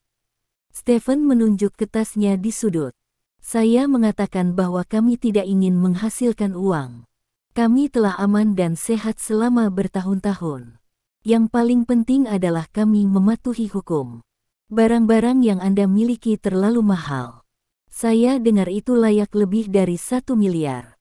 Speaker 1: Stephen menunjuk ke tasnya di sudut. "Saya mengatakan bahwa kami tidak ingin menghasilkan uang. Kami telah aman dan sehat selama bertahun-tahun. Yang paling penting adalah kami mematuhi hukum. Barang-barang yang Anda miliki terlalu mahal. Saya dengar itu layak lebih dari 1 miliar.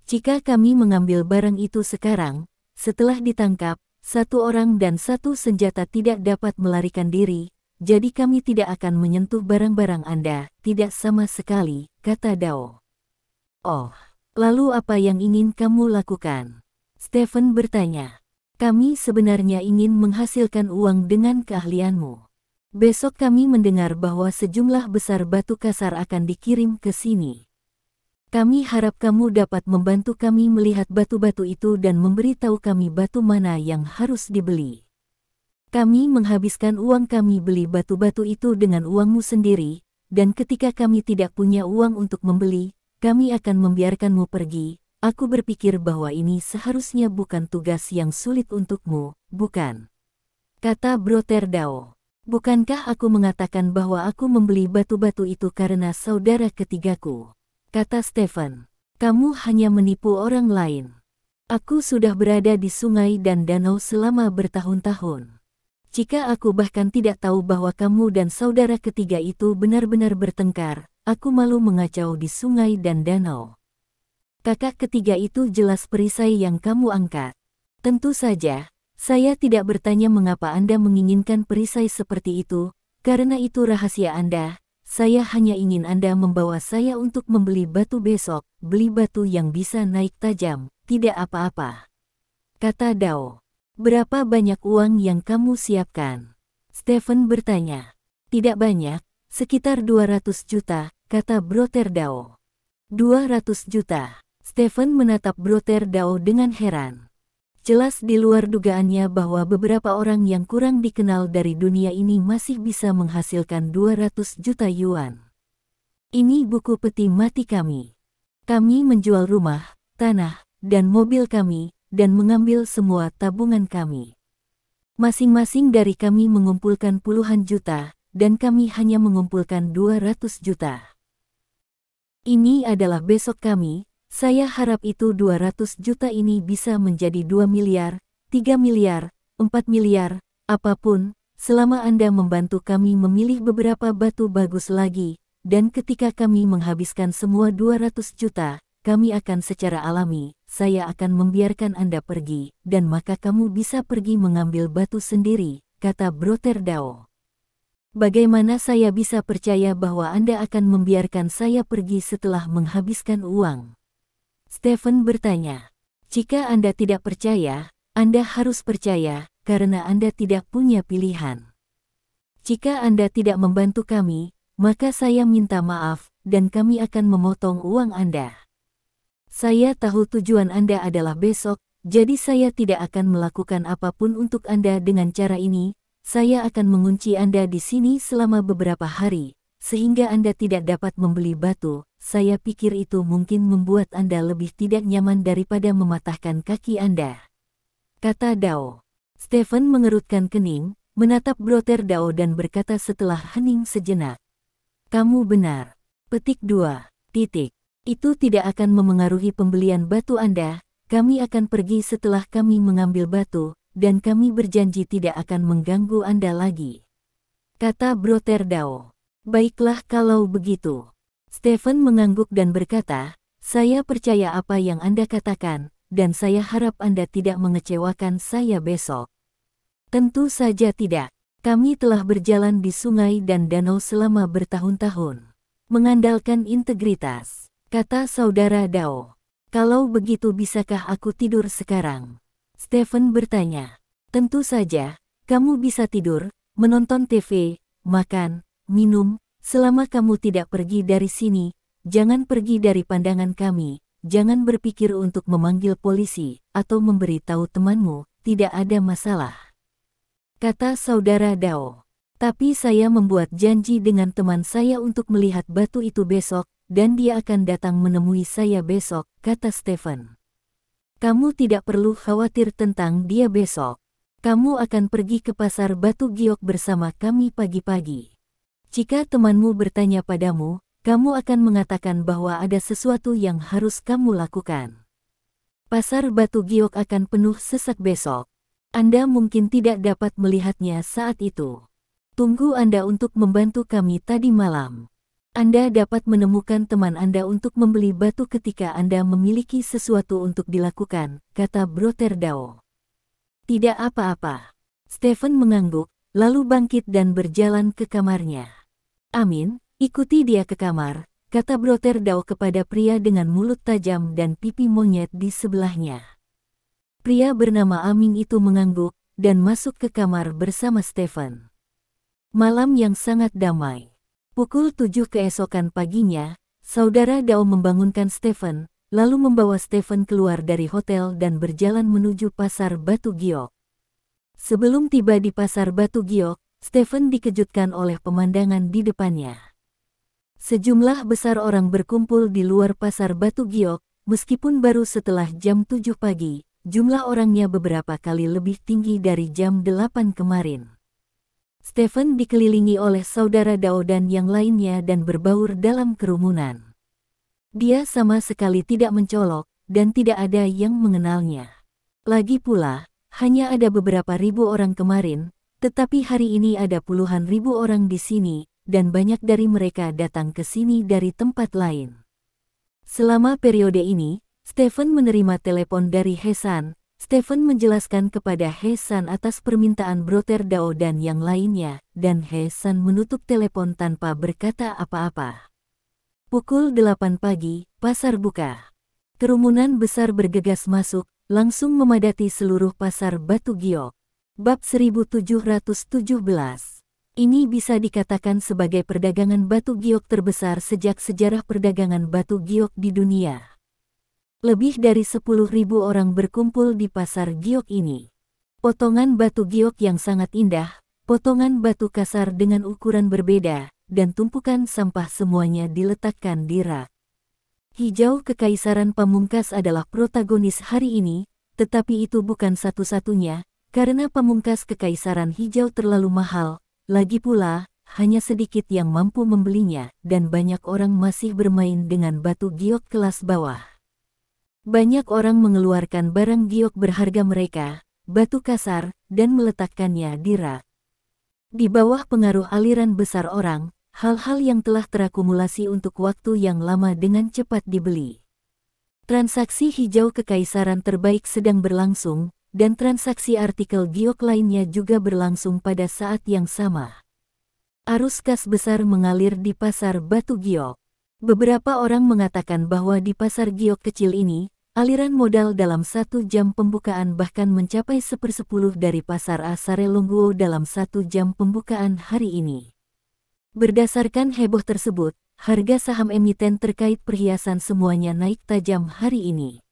Speaker 1: Jika kami mengambil barang itu sekarang, setelah ditangkap, 1 orang dan 1 senjata tidak dapat melarikan diri, jadi kami tidak akan menyentuh barang-barang Anda, tidak sama sekali," kata Dao. "Oh. Lalu apa yang ingin kamu lakukan?" Stephen bertanya. "Kami sebenarnya ingin menghasilkan uang dengan keahlianmu. Besok kami mendengar bahwa sejumlah besar batu kasar akan dikirim ke sini. Kami harap kamu dapat membantu kami melihat batu-batu itu dan memberitahu kami batu mana yang harus dibeli. Kami menghabiskan uang kami beli batu-batu itu dengan uangmu sendiri, dan ketika kami tidak punya uang untuk membeli, kami akan membiarkanmu pergi. Aku berpikir bahwa ini seharusnya bukan tugas yang sulit untukmu, bukan?" kata Brother Dao. "Bukankah aku mengatakan bahwa aku membeli batu-batu itu karena saudara ketigaku?" kata Stephen. "Kamu hanya menipu orang lain. Aku sudah berada di sungai dan danau selama bertahun-tahun. Jika aku bahkan tidak tahu bahwa kamu dan saudara ketiga itu benar-benar bertengkar, aku malu mengacau di sungai dan danau. Kakak ketiga itu jelas perisai yang kamu angkat. Tentu saja, Saya tidak bertanya mengapa Anda menginginkan perisai seperti itu, karena itu rahasia Anda. Saya hanya ingin Anda membawa saya untuk membeli batu besok, beli batu yang bisa naik tajam, tidak apa-apa. Kata Dao. Berapa banyak uang yang kamu siapkan? Stephen bertanya. Tidak banyak, sekitar 200 juta, kata Brother Dao. 200 juta. Stephen menatap Brother Dao dengan heran. Jelas di luar dugaannya bahwa beberapa orang yang kurang dikenal dari dunia ini masih bisa menghasilkan 200 juta yuan. Ini buku peti mati kami. Kami menjual rumah, tanah, dan mobil kami, dan mengambil semua tabungan kami. Masing-masing dari kami mengumpulkan puluhan juta, dan kami hanya mengumpulkan 200 juta. Ini adalah besok kami. Saya harap itu 200 juta ini bisa menjadi 2 miliar, 3 miliar, 4 miliar, apapun, selama Anda membantu kami memilih beberapa batu bagus lagi, dan ketika kami menghabiskan semua 200 juta, kami akan secara alami, saya akan membiarkan Anda pergi, dan maka kamu bisa pergi mengambil batu sendiri, kata Brother Dao. Bagaimana saya bisa percaya bahwa Anda akan membiarkan saya pergi setelah menghabiskan uang? Stephen bertanya. Jika Anda tidak percaya, Anda harus percaya, karena Anda tidak punya pilihan. Jika Anda tidak membantu kami, maka saya minta maaf, dan kami akan memotong uang Anda. Saya tahu tujuan Anda adalah besok, jadi saya tidak akan melakukan apapun untuk Anda dengan cara ini. Saya akan mengunci Anda di sini selama beberapa hari, sehingga Anda tidak dapat membeli batu. Saya pikir itu mungkin membuat Anda lebih tidak nyaman daripada mematahkan kaki Anda. Kata Dao. Stephen mengerutkan kening, menatap Brother Dao dan berkata setelah hening sejenak. Kamu benar. Petik 2. Itu tidak akan memengaruhi pembelian batu Anda. Kami akan pergi setelah kami mengambil batu, dan kami berjanji tidak akan mengganggu Anda lagi. Kata Brother Dao. Baiklah kalau begitu. Stephen mengangguk dan berkata, saya percaya apa yang Anda katakan, dan saya harap Anda tidak mengecewakan saya besok. Tentu saja tidak. Kami telah berjalan di sungai dan danau selama bertahun-tahun. Mengandalkan integritas, kata saudara Dao. Kalau begitu bisakah aku tidur sekarang? Stephen bertanya. Tentu saja, kamu bisa tidur, menonton TV, makan, minum, selama kamu tidak pergi dari sini, jangan pergi dari pandangan kami, jangan berpikir untuk memanggil polisi, atau memberitahu temanmu, tidak ada masalah. Kata saudara Dao. Tapi saya membuat janji dengan teman saya untuk melihat batu itu besok, dan dia akan datang menemui saya besok, kata Stephen. Kamu tidak perlu khawatir tentang dia besok. Kamu akan pergi ke pasar Batu Giok bersama kami pagi-pagi. Jika temanmu bertanya padamu, kamu akan mengatakan bahwa ada sesuatu yang harus kamu lakukan. Pasar Batu Giok akan penuh sesak besok. Anda mungkin tidak dapat melihatnya saat itu. Tunggu Anda untuk membantu kami tadi malam. Anda dapat menemukan teman Anda untuk membeli batu ketika Anda memiliki sesuatu untuk dilakukan, kata Brother Dao. Tidak apa-apa. Stephen mengangguk, lalu bangkit dan berjalan ke kamarnya. Amin, ikuti dia ke kamar, kata Brother Dao kepada pria dengan mulut tajam dan pipi monyet di sebelahnya. Pria bernama Amin itu mengangguk, dan masuk ke kamar bersama Stephen. Malam yang sangat damai. Pukul 7 keesokan paginya, saudara Dao membangunkan Stephen, lalu membawa Stephen keluar dari hotel dan berjalan menuju pasar Batu Giok. Sebelum tiba di pasar Batu Giok, Stephen dikejutkan oleh pemandangan di depannya. Sejumlah besar orang berkumpul di luar pasar Batu Giok, meskipun baru setelah jam 7 pagi, jumlah orangnya beberapa kali lebih tinggi dari jam 8 kemarin. Stephen dikelilingi oleh saudara Dao dan yang lainnya dan berbaur dalam kerumunan. Dia sama sekali tidak mencolok, dan tidak ada yang mengenalnya. Lagi pula, hanya ada beberapa ribu orang kemarin, tetapi hari ini ada puluhan ribu orang di sini, dan banyak dari mereka datang ke sini dari tempat lain. Selama periode ini, Stephen menerima telepon dari Hesan, Stephen menjelaskan kepada He-san atas permintaan Brother Dao dan yang lainnya, dan He-san menutup telepon tanpa berkata apa-apa. Pukul 8 pagi, pasar buka. Kerumunan besar bergegas masuk, langsung memadati seluruh pasar Batu Giok. Bab 1717. Ini bisa dikatakan sebagai perdagangan batu giok terbesar sejak sejarah perdagangan batu giok di dunia. Lebih dari 10.000 orang berkumpul di pasar giok ini. Potongan batu giok yang sangat indah, potongan batu kasar dengan ukuran berbeda, dan tumpukan sampah semuanya diletakkan di rak. Hijau Kekaisaran Pamungkas adalah protagonis hari ini, tetapi itu bukan satu-satunya, karena pamungkas Kekaisaran Hijau terlalu mahal, lagi pula, hanya sedikit yang mampu membelinya, dan banyak orang masih bermain dengan batu giok kelas bawah. Banyak orang mengeluarkan barang giok berharga mereka, batu kasar, dan meletakkannya di rak. Di bawah pengaruh aliran besar orang, hal-hal yang telah terakumulasi untuk waktu yang lama dengan cepat dibeli. Transaksi hijau kekaisaran terbaik sedang berlangsung, dan transaksi artikel giok lainnya juga berlangsung pada saat yang sama. Arus kas besar mengalir di pasar batu giok. Beberapa orang mengatakan bahwa di pasar giok kecil ini, aliran modal dalam 1 jam pembukaan bahkan mencapai 1/10 dari pasar Asare Longguo dalam 1 jam pembukaan hari ini. Berdasarkan heboh tersebut, harga saham emiten terkait perhiasan semuanya naik tajam hari ini.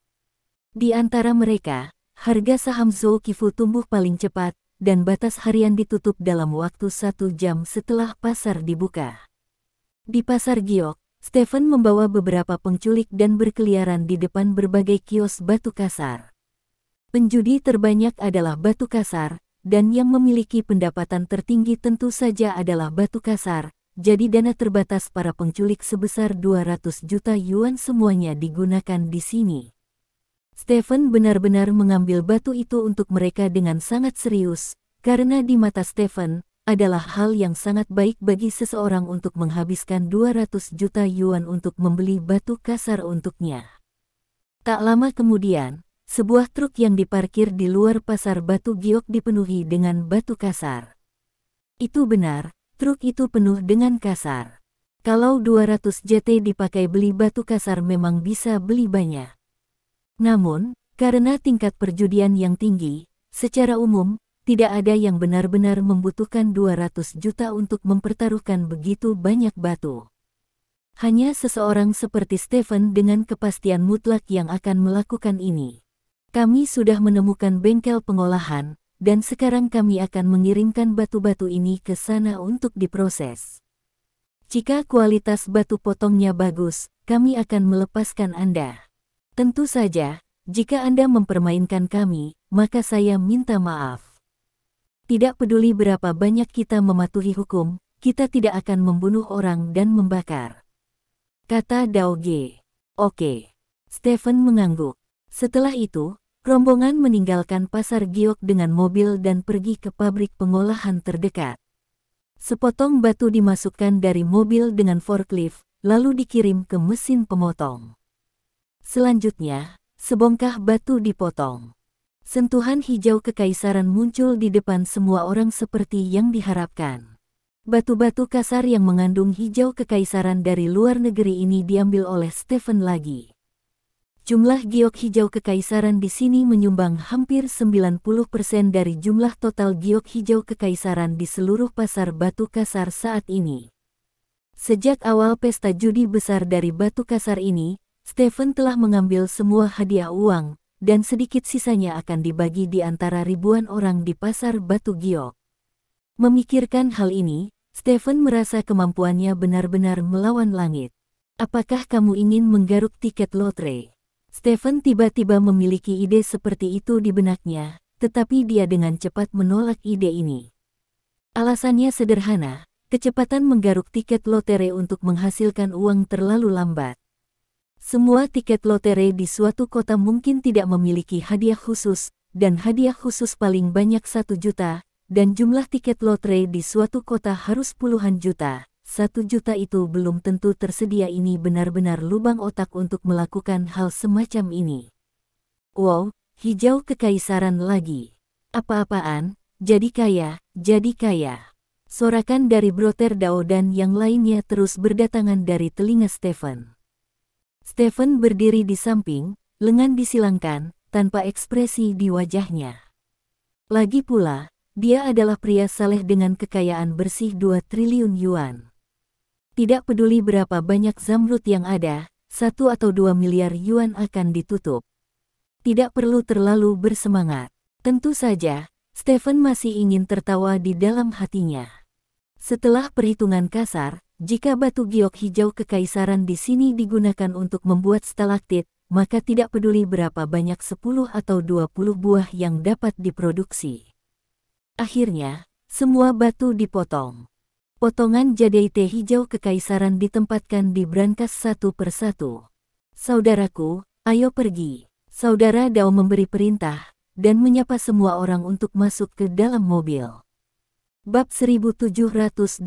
Speaker 1: Di antara mereka, harga saham Zouqifu tumbuh paling cepat, dan batas harian ditutup dalam waktu 1 jam setelah pasar dibuka. Di pasar giok, Stephen membawa beberapa penculik dan berkeliaran di depan berbagai kios batu kasar. Penjudi terbanyak adalah batu kasar, dan yang memiliki pendapatan tertinggi tentu saja adalah batu kasar, jadi dana terbatas para penculik sebesar 200 juta yuan semuanya digunakan di sini. Stephen benar-benar mengambil batu itu untuk mereka dengan sangat serius, karena di mata Stephen, adalah hal yang sangat baik bagi seseorang untuk menghabiskan 200 juta yuan untuk membeli batu kasar untuknya. Tak lama kemudian, sebuah truk yang diparkir di luar pasar batu giok dipenuhi dengan batu kasar. Itu benar, truk itu penuh dengan kasar. Kalau 200 JT dipakai beli batu kasar memang bisa beli banyak. Namun, karena tingkat perjudian yang tinggi, secara umum, tidak ada yang benar-benar membutuhkan 200 juta untuk mempertaruhkan begitu banyak batu. Hanya seseorang seperti Stephen dengan kepastian mutlak yang akan melakukan ini. Kami sudah menemukan bengkel pengolahan, dan sekarang kami akan mengirimkan batu-batu ini ke sana untuk diproses. Jika kualitas batu potongnya bagus, kami akan melepaskan Anda. Tentu saja, jika Anda mempermainkan kami, maka saya minta maaf. Tidak peduli berapa banyak kita mematuhi hukum, kita tidak akan membunuh orang dan membakar. Kata Dao Ge. Oke. Stephen mengangguk. Setelah itu, rombongan meninggalkan pasar giok dengan mobil dan pergi ke pabrik pengolahan terdekat. Sepotong batu dimasukkan dari mobil dengan forklift, lalu dikirim ke mesin pemotong. Selanjutnya, sebongkah batu dipotong. Sentuhan hijau kekaisaran muncul di depan semua orang seperti yang diharapkan. Batu-batu kasar yang mengandung hijau kekaisaran dari luar negeri ini diambil oleh Stephen lagi. Jumlah giok hijau kekaisaran di sini menyumbang hampir 90% dari jumlah total giok hijau kekaisaran di seluruh pasar batu kasar saat ini. Sejak awal pesta judi besar dari batu kasar ini, Stephen telah mengambil semua hadiah uang, dan sedikit sisanya akan dibagi di antara ribuan orang di pasar batu giok. Memikirkan hal ini, Stephen merasa kemampuannya benar-benar melawan langit. Apakah kamu ingin menggaruk tiket lotre? Stephen tiba-tiba memiliki ide seperti itu di benaknya, tetapi dia dengan cepat menolak ide ini. Alasannya sederhana, kecepatan menggaruk tiket lotre untuk menghasilkan uang terlalu lambat. Semua tiket lotre di suatu kota mungkin tidak memiliki hadiah khusus, dan hadiah khusus paling banyak 1 juta, dan jumlah tiket lotre di suatu kota harus puluhan juta. 1 juta itu belum tentu tersedia. Ini benar-benar lubang otak untuk melakukan hal semacam ini. Wow, hijau kekaisaran lagi. Apa-apaan, jadi kaya, jadi kaya. Sorakan dari Brother Dao dan yang lainnya terus berdatangan dari telinga Stephen. Stephen berdiri di samping, lengan disilangkan, tanpa ekspresi di wajahnya. Lagi pula, dia adalah pria saleh dengan kekayaan bersih 2 triliun yuan. Tidak peduli berapa banyak zamrud yang ada, 1 atau 2 miliar yuan akan ditutup. Tidak perlu terlalu bersemangat. Tentu saja, Stephen masih ingin tertawa di dalam hatinya. Setelah perhitungan kasar, jika batu giok hijau kekaisaran di sini digunakan untuk membuat stalaktit, maka tidak peduli berapa banyak 10 atau 20 buah yang dapat diproduksi. Akhirnya, semua batu dipotong. Potongan jadeite hijau kekaisaran ditempatkan di brankas satu persatu. Saudaraku, ayo pergi. Saudara Dao memberi perintah, dan menyapa semua orang untuk masuk ke dalam mobil. Bab 1718.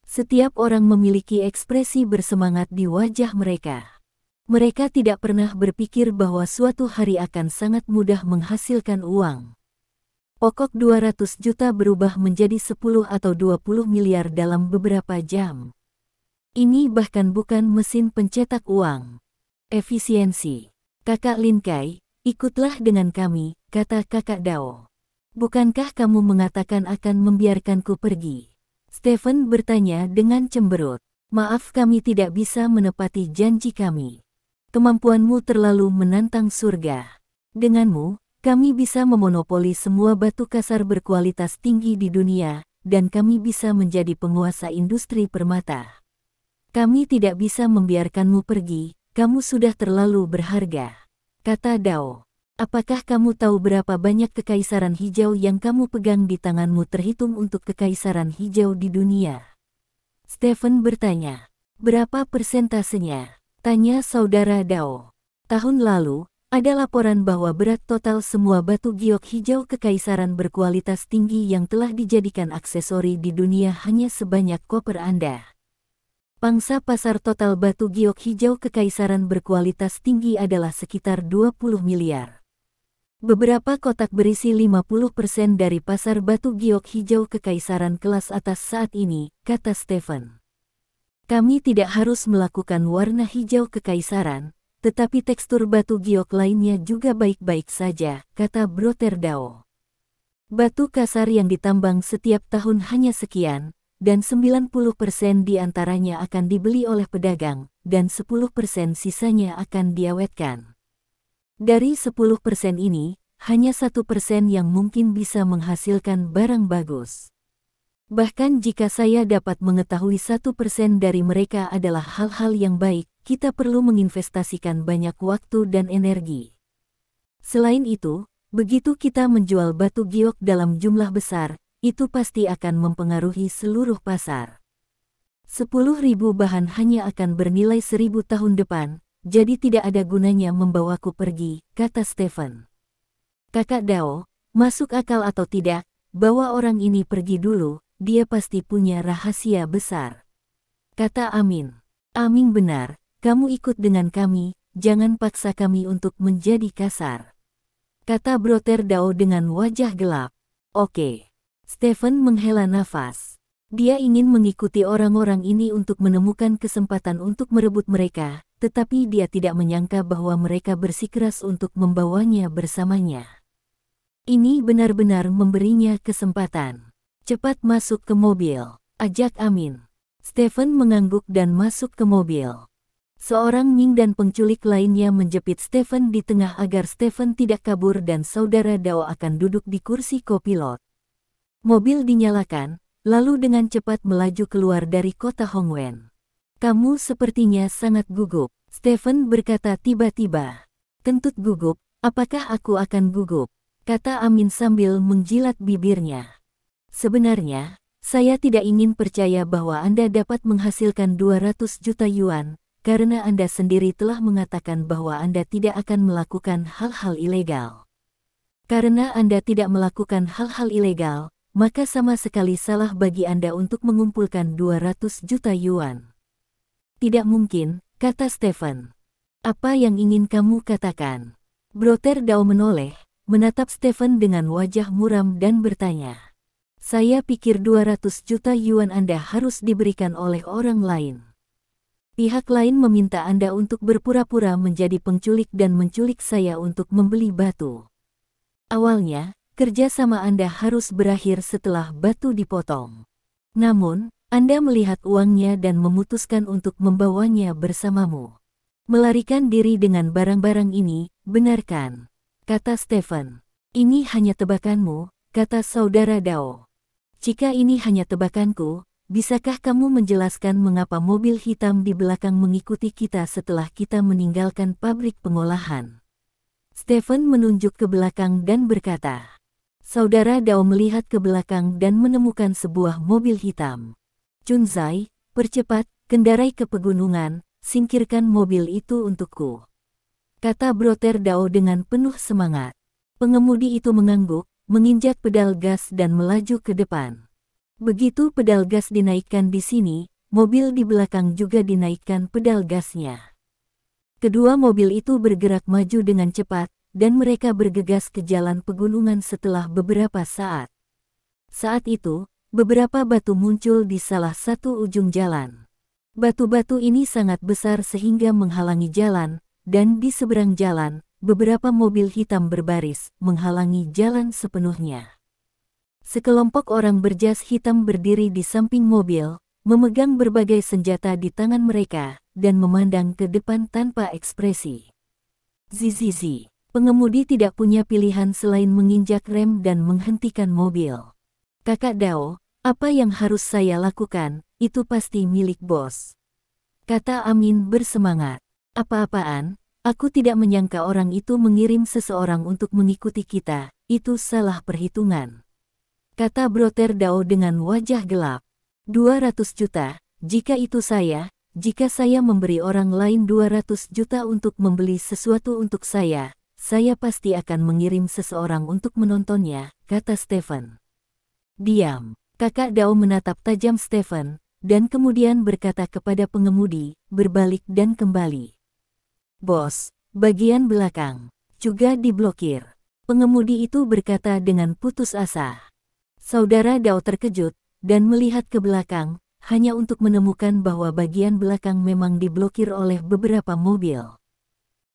Speaker 1: Setiap orang memiliki ekspresi bersemangat di wajah mereka. Mereka tidak pernah berpikir bahwa suatu hari akan sangat mudah menghasilkan uang. Pokok 200 juta berubah menjadi 10 atau 20 miliar dalam beberapa jam. Ini bahkan bukan mesin pencetak uang. Efisiensi. Kakak Lin Kai, ikutlah dengan kami, kata kakak Dao. Bukankah kamu mengatakan akan membiarkanku pergi? Stephen bertanya dengan cemberut. Maaf, kami tidak bisa menepati janji kami. Kemampuanmu terlalu menantang surga. Denganmu, kami bisa memonopoli semua batu kasar berkualitas tinggi di dunia, dan kami bisa menjadi penguasa industri permata. Kami tidak bisa membiarkanmu pergi, kamu sudah terlalu berharga, kata Dao. Apakah kamu tahu berapa banyak kekaisaran hijau yang kamu pegang di tanganmu terhitung untuk kekaisaran hijau di dunia? Stephen bertanya. Berapa persentasenya? Tanya saudara Dao. Tahun lalu, ada laporan bahwa berat total semua batu giok hijau kekaisaran berkualitas tinggi yang telah dijadikan aksesori di dunia hanya sebanyak koper Anda. Pangsa pasar total batu giok hijau kekaisaran berkualitas tinggi adalah sekitar 20 miliar. Beberapa kotak berisi 50% dari pasar batu giok hijau kekaisaran kelas atas saat ini, kata Stephen. Kami tidak harus melakukan warna hijau kekaisaran, tetapi tekstur batu giok lainnya juga baik-baik saja, kata Brother Dao. Batu kasar yang ditambang setiap tahun hanya sekian, dan 90% di antaranya akan dibeli oleh pedagang, dan 10% sisanya akan diawetkan. Dari 10% ini, hanya 1% yang mungkin bisa menghasilkan barang bagus. Bahkan jika saya dapat mengetahui 1% dari mereka adalah hal-hal yang baik, kita perlu menginvestasikan banyak waktu dan energi. Selain itu, begitu kita menjual batu giok dalam jumlah besar, itu pasti akan mempengaruhi seluruh pasar. 10.000 bahan hanya akan bernilai 1.000 tahun depan, jadi tidak ada gunanya membawaku pergi, kata Stephen. Kakak Dao, masuk akal atau tidak, bawa orang ini pergi dulu, dia pasti punya rahasia besar. Kata Amin. Amin benar. Kamu ikut dengan kami, jangan paksa kami untuk menjadi kasar. Kata Brother Dao dengan wajah gelap. Oke. Stephen menghela nafas. Dia ingin mengikuti orang-orang ini untuk menemukan kesempatan untuk merebut mereka, tetapi dia tidak menyangka bahwa mereka bersikeras untuk membawanya bersamanya. Ini benar-benar memberinya kesempatan. Cepat masuk ke mobil, ajak Amin. Stephen mengangguk dan masuk ke mobil. Seorang Ming dan penculik lainnya menjepit Stephen di tengah agar Stephen tidak kabur dan saudara Dao akan duduk di kursi kopilot. Mobil dinyalakan, lalu dengan cepat melaju keluar dari kota Hongwen. Kamu sepertinya sangat gugup, Stephen berkata tiba-tiba. Kentut gugup, apakah aku akan gugup? Kata Amin sambil menjilat bibirnya. Sebenarnya, saya tidak ingin percaya bahwa Anda dapat menghasilkan 200 juta yuan, karena Anda sendiri telah mengatakan bahwa Anda tidak akan melakukan hal-hal ilegal. Karena Anda tidak melakukan hal-hal ilegal, maka sama sekali salah bagi Anda untuk mengumpulkan 200 juta yuan. Tidak mungkin, kata Stephen. Apa yang ingin kamu katakan? Brother Dao menoleh, menatap Stephen dengan wajah muram dan bertanya. Saya pikir 200 juta yuan Anda harus diberikan oleh orang lain. Pihak lain meminta Anda untuk berpura-pura menjadi penculik dan menculik saya untuk membeli batu. Awalnya, kerja sama Anda harus berakhir setelah batu dipotong. Namun, Anda melihat uangnya dan memutuskan untuk membawanya bersamamu. Melarikan diri dengan barang-barang ini, benar kan? Kata Stephen. Ini hanya tebakanmu, kata saudara Dao. Jika ini hanya tebakanku, bisakah kamu menjelaskan mengapa mobil hitam di belakang mengikuti kita setelah kita meninggalkan pabrik pengolahan? Stephen menunjuk ke belakang dan berkata. Saudara Dao melihat ke belakang dan menemukan sebuah mobil hitam. Chunzai, percepat, kendarai ke pegunungan, singkirkan mobil itu untukku. Kata Brother Dao dengan penuh semangat. Pengemudi itu mengangguk, menginjak pedal gas dan melaju ke depan. Begitu pedal gas dinaikkan di sini, mobil di belakang juga dinaikkan pedal gasnya. Kedua mobil itu bergerak maju dengan cepat, dan mereka bergegas ke jalan pegunungan setelah beberapa saat. Saat itu, beberapa batu muncul di salah satu ujung jalan. Batu-batu ini sangat besar sehingga menghalangi jalan, dan di seberang jalan, beberapa mobil hitam berbaris, menghalangi jalan sepenuhnya. Sekelompok orang berjas hitam berdiri di samping mobil, memegang berbagai senjata di tangan mereka, dan memandang ke depan tanpa ekspresi. Zizizi, pengemudi tidak punya pilihan selain menginjak rem dan menghentikan mobil. Kakak Dao, apa yang harus saya lakukan, itu pasti milik bos. Kata Amin bersemangat. Apa-apaan, aku tidak menyangka orang itu mengirim seseorang untuk mengikuti kita, itu salah perhitungan. Kata Brother Dao dengan wajah gelap. 200 juta, jika saya memberi orang lain 200 juta untuk membeli sesuatu untuk saya pasti akan mengirim seseorang untuk menontonnya, kata Stephen. Diam, kakak Dao menatap tajam Stephen, dan kemudian berkata kepada pengemudi, berbalik dan kembali. Bos, bagian belakang, juga diblokir. Pengemudi itu berkata dengan putus asa. Saudara Dao terkejut, dan melihat ke belakang, hanya untuk menemukan bahwa bagian belakang memang diblokir oleh beberapa mobil.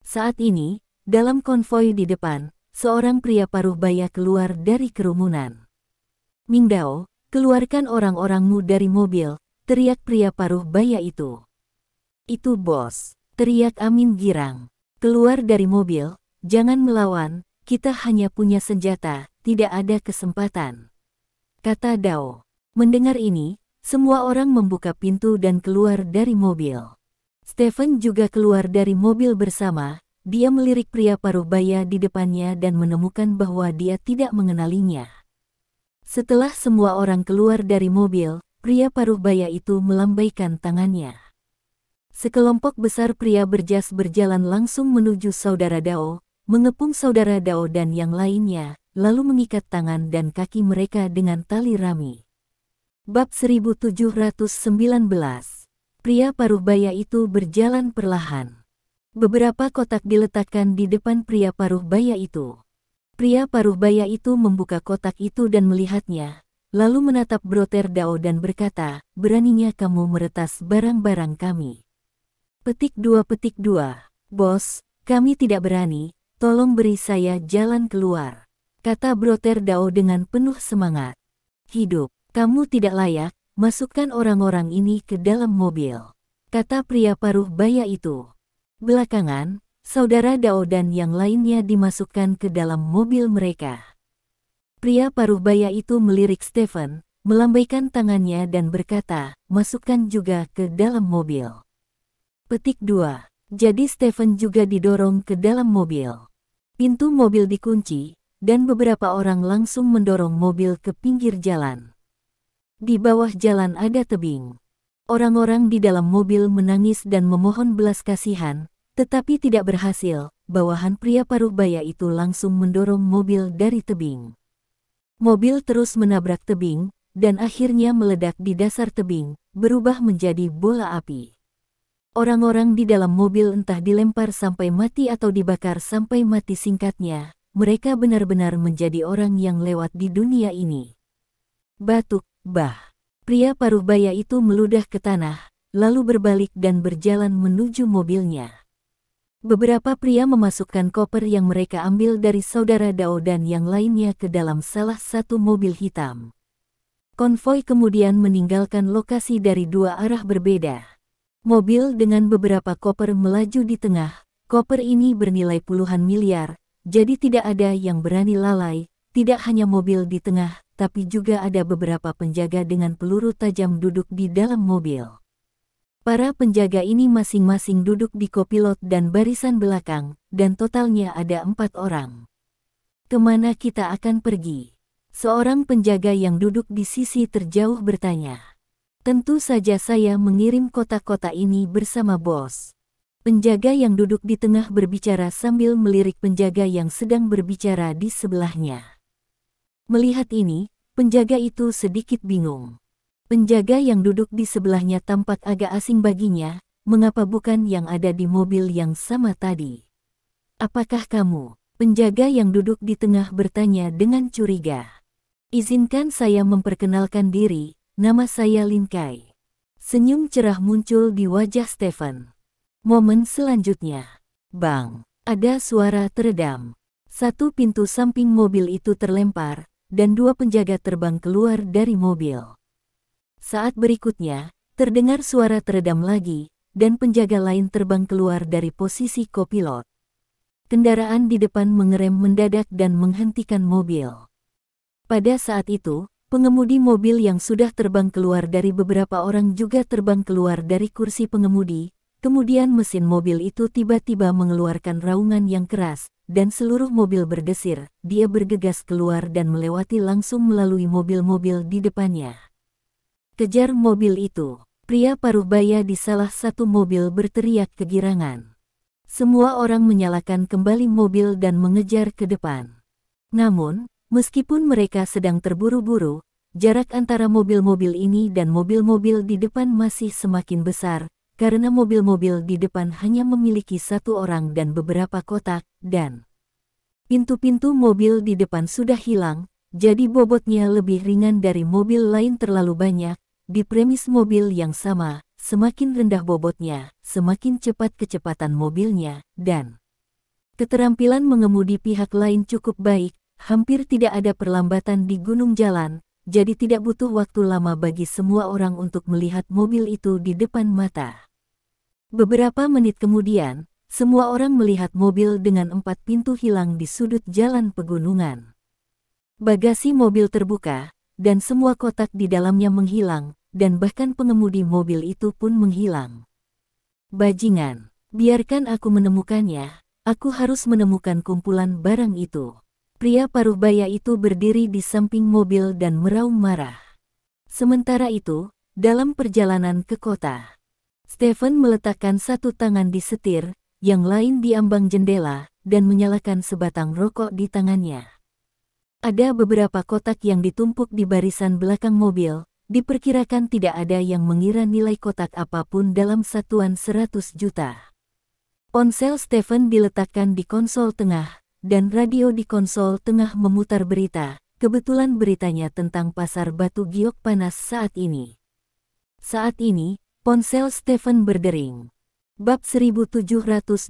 Speaker 1: Saat ini, dalam konvoi di depan, seorang pria paruh baya keluar dari kerumunan. Ming Dao, keluarkan orang-orangmu dari mobil, teriak pria paruh baya itu. Itu bos, teriak Amin girang. Keluar dari mobil, jangan melawan, kita hanya punya senjata, tidak ada kesempatan. Kata Dao. Mendengar ini, semua orang membuka pintu dan keluar dari mobil. Stephen juga keluar dari mobil bersama, dia melirik pria paruh baya di depannya dan menemukan bahwa dia tidak mengenalinya. Setelah semua orang keluar dari mobil, pria paruh baya itu melambaikan tangannya. Sekelompok besar pria berjas berjalan langsung menuju saudara Dao, mengepung saudara Dao dan yang lainnya, lalu mengikat tangan dan kaki mereka dengan tali rami. Bab 1719. Pria paruh baya itu berjalan perlahan. Beberapa kotak diletakkan di depan pria paruh baya itu. Pria paruh baya itu membuka kotak itu dan melihatnya, lalu menatap Brother Dao dan berkata, beraninya kamu meretas barang-barang kami. Petik 2. Bos, kami tidak berani, tolong beri saya jalan keluar. Kata Brother Dao dengan penuh semangat. Hidup, kamu tidak layak, masukkan orang-orang ini ke dalam mobil. Kata pria paruh baya itu. Belakangan, saudara Dao dan yang lainnya dimasukkan ke dalam mobil mereka. Pria paruh baya itu melirik Stephen, melambaikan tangannya dan berkata, masukkan juga ke dalam mobil. Petik 2. Jadi Stephen juga didorong ke dalam mobil. Pintu mobil dikunci, dan beberapa orang langsung mendorong mobil ke pinggir jalan. Di bawah jalan ada tebing. Orang-orang di dalam mobil menangis dan memohon belas kasihan, tetapi tidak berhasil. Bawahan pria paruh baya itu langsung mendorong mobil dari tebing. Mobil terus menabrak tebing, dan akhirnya meledak di dasar tebing, berubah menjadi bola api. Orang-orang di dalam mobil entah dilempar sampai mati atau dibakar sampai mati, singkatnya, mereka benar-benar menjadi orang yang lewat di dunia ini. Batuk, bah. Pria paruh baya itu meludah ke tanah, lalu berbalik dan berjalan menuju mobilnya. Beberapa pria memasukkan koper yang mereka ambil dari saudara Dao dan yang lainnya ke dalam salah satu mobil hitam. Konvoi kemudian meninggalkan lokasi dari dua arah berbeda. Mobil dengan beberapa koper melaju di tengah. Koper ini bernilai puluhan miliar, jadi tidak ada yang berani lalai. Tidak hanya mobil di tengah, tapi juga ada beberapa penjaga dengan peluru tajam duduk di dalam mobil. Para penjaga ini masing-masing duduk di kopilot dan barisan belakang, dan totalnya ada 4 orang. Kemana kita akan pergi? Seorang penjaga yang duduk di sisi terjauh bertanya. Tentu saja saya mengirim kotak-kotak ini bersama bos. Penjaga yang duduk di tengah berbicara sambil melirik penjaga yang sedang berbicara di sebelahnya. Melihat ini, penjaga itu sedikit bingung. Penjaga yang duduk di sebelahnya tampak agak asing baginya, mengapa bukan yang ada di mobil yang sama tadi? Apakah kamu? Penjaga yang duduk di tengah bertanya dengan curiga. Izinkan saya memperkenalkan diri. Nama saya Lin Kai. Senyum cerah muncul di wajah Stephen. Momen selanjutnya. Bang, ada suara teredam. Satu pintu samping mobil itu terlempar, dan 2 penjaga terbang keluar dari mobil. Saat berikutnya, terdengar suara teredam lagi, dan penjaga lain terbang keluar dari posisi kopilot. Kendaraan di depan mengerem mendadak dan menghentikan mobil. Pada saat itu, pengemudi mobil yang sudah terbang keluar dari beberapa orang juga terbang keluar dari kursi pengemudi, kemudian mesin mobil itu tiba-tiba mengeluarkan raungan yang keras, dan seluruh mobil berdesir. Dia bergegas keluar dan melewati langsung melalui mobil-mobil di depannya. Kejar mobil itu, pria paruh baya di salah satu mobil berteriak kegirangan. Semua orang menyalakan kembali mobil dan mengejar ke depan. Namun, meskipun mereka sedang terburu-buru, jarak antara mobil-mobil ini dan mobil-mobil di depan masih semakin besar, karena mobil-mobil di depan hanya memiliki 1 orang dan beberapa kotak, dan pintu-pintu mobil di depan sudah hilang, jadi bobotnya lebih ringan dari mobil lain terlalu banyak. Di premis mobil yang sama, semakin rendah bobotnya, semakin cepat kecepatan mobilnya, dan keterampilan mengemudi pihak lain cukup baik. Hampir tidak ada perlambatan di gunung jalan, jadi tidak butuh waktu lama bagi semua orang untuk melihat mobil itu di depan mata. Beberapa menit kemudian, semua orang melihat mobil dengan 4 pintu hilang di sudut jalan pegunungan. Bagasi mobil terbuka, dan semua kotak di dalamnya menghilang, dan bahkan pengemudi mobil itu pun menghilang. Bajingan, biarkan aku menemukannya, aku harus menemukan kumpulan barang itu. Pria paruh baya itu berdiri di samping mobil dan meraung marah. Sementara itu, dalam perjalanan ke kota, Stephen meletakkan satu tangan di setir, yang lain di ambang jendela, dan menyalakan sebatang rokok di tangannya. Ada beberapa kotak yang ditumpuk di barisan belakang mobil, diperkirakan tidak ada yang mengira nilai kotak apapun dalam satuan 100 juta. Ponsel Stephen diletakkan di konsol tengah, dan radio di konsol tengah memutar berita, kebetulan beritanya tentang pasar batu giok panas saat ini. Saat ini, ponsel Stephen berdering. Bab 1720.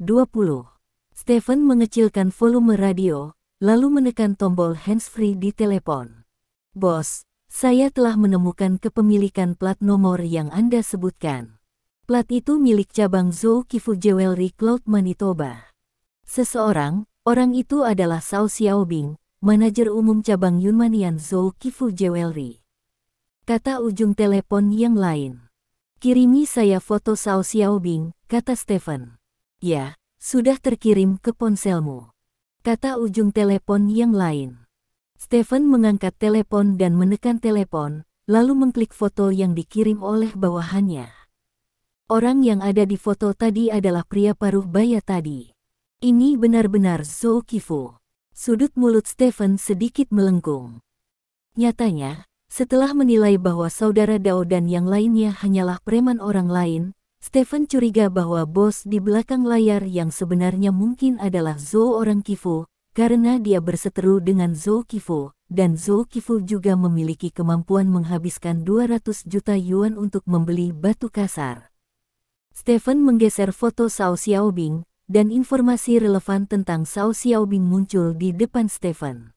Speaker 1: Stephen mengecilkan volume radio, lalu menekan tombol handsfree di telepon. Bos, saya telah menemukan kepemilikan plat nomor yang Anda sebutkan. Plat itu milik cabang Zhou Qifu Jewelry Cloud Manitoba. Orang itu adalah Cao Xiaobing, manajer umum cabang Yunmanian Zhou Qifu Jewelry. Kata ujung telepon yang lain. Kirimi saya foto Cao Xiaobing, kata Stephen. Ya, sudah terkirim ke ponselmu. Kata ujung telepon yang lain. Stephen mengangkat telepon dan menekan telepon, lalu mengklik foto yang dikirim oleh bawahannya. Orang yang ada di foto tadi adalah pria paruh baya tadi. Ini benar-benar Zhou Qifu. Sudut mulut Stephen sedikit melengkung. Nyatanya, setelah menilai bahwa saudara Dao dan yang lainnya hanyalah preman orang lain, Stephen curiga bahwa bos di belakang layar yang sebenarnya mungkin adalah Zhou orang Qifu, karena dia berseteru dengan Zhou Qifu, dan Zhou Qifu juga memiliki kemampuan menghabiskan 200 juta yuan untuk membeli batu kasar. Stephen menggeser foto Cao Xiaobing, dan informasi relevan tentang Cao Xiaobing muncul di depan Stephen.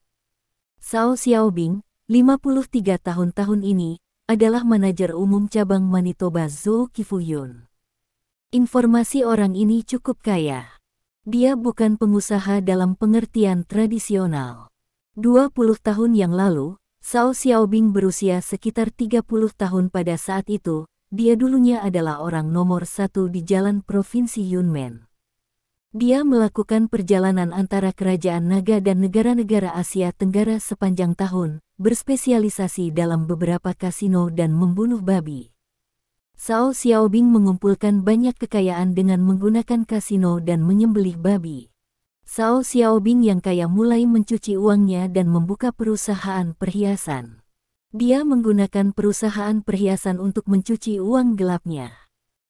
Speaker 1: Cao Xiaobing, 53 tahun ini, adalah manajer umum cabang Manitoba Zhou Qifu Yun. Informasi orang ini cukup kaya. Dia bukan pengusaha dalam pengertian tradisional. 20 tahun yang lalu, Cao Xiaobing berusia sekitar 30 tahun pada saat itu. Dia dulunya adalah orang nomor 1 di jalan Provinsi Yunmen. Dia melakukan perjalanan antara kerajaan naga dan negara-negara Asia Tenggara sepanjang tahun, berspesialisasi dalam beberapa kasino dan membunuh babi. Cao Xiaobing mengumpulkan banyak kekayaan dengan menggunakan kasino dan menyembelih babi. Cao Xiaobing yang kaya mulai mencuci uangnya dan membuka perusahaan perhiasan. Dia menggunakan perusahaan perhiasan untuk mencuci uang gelapnya.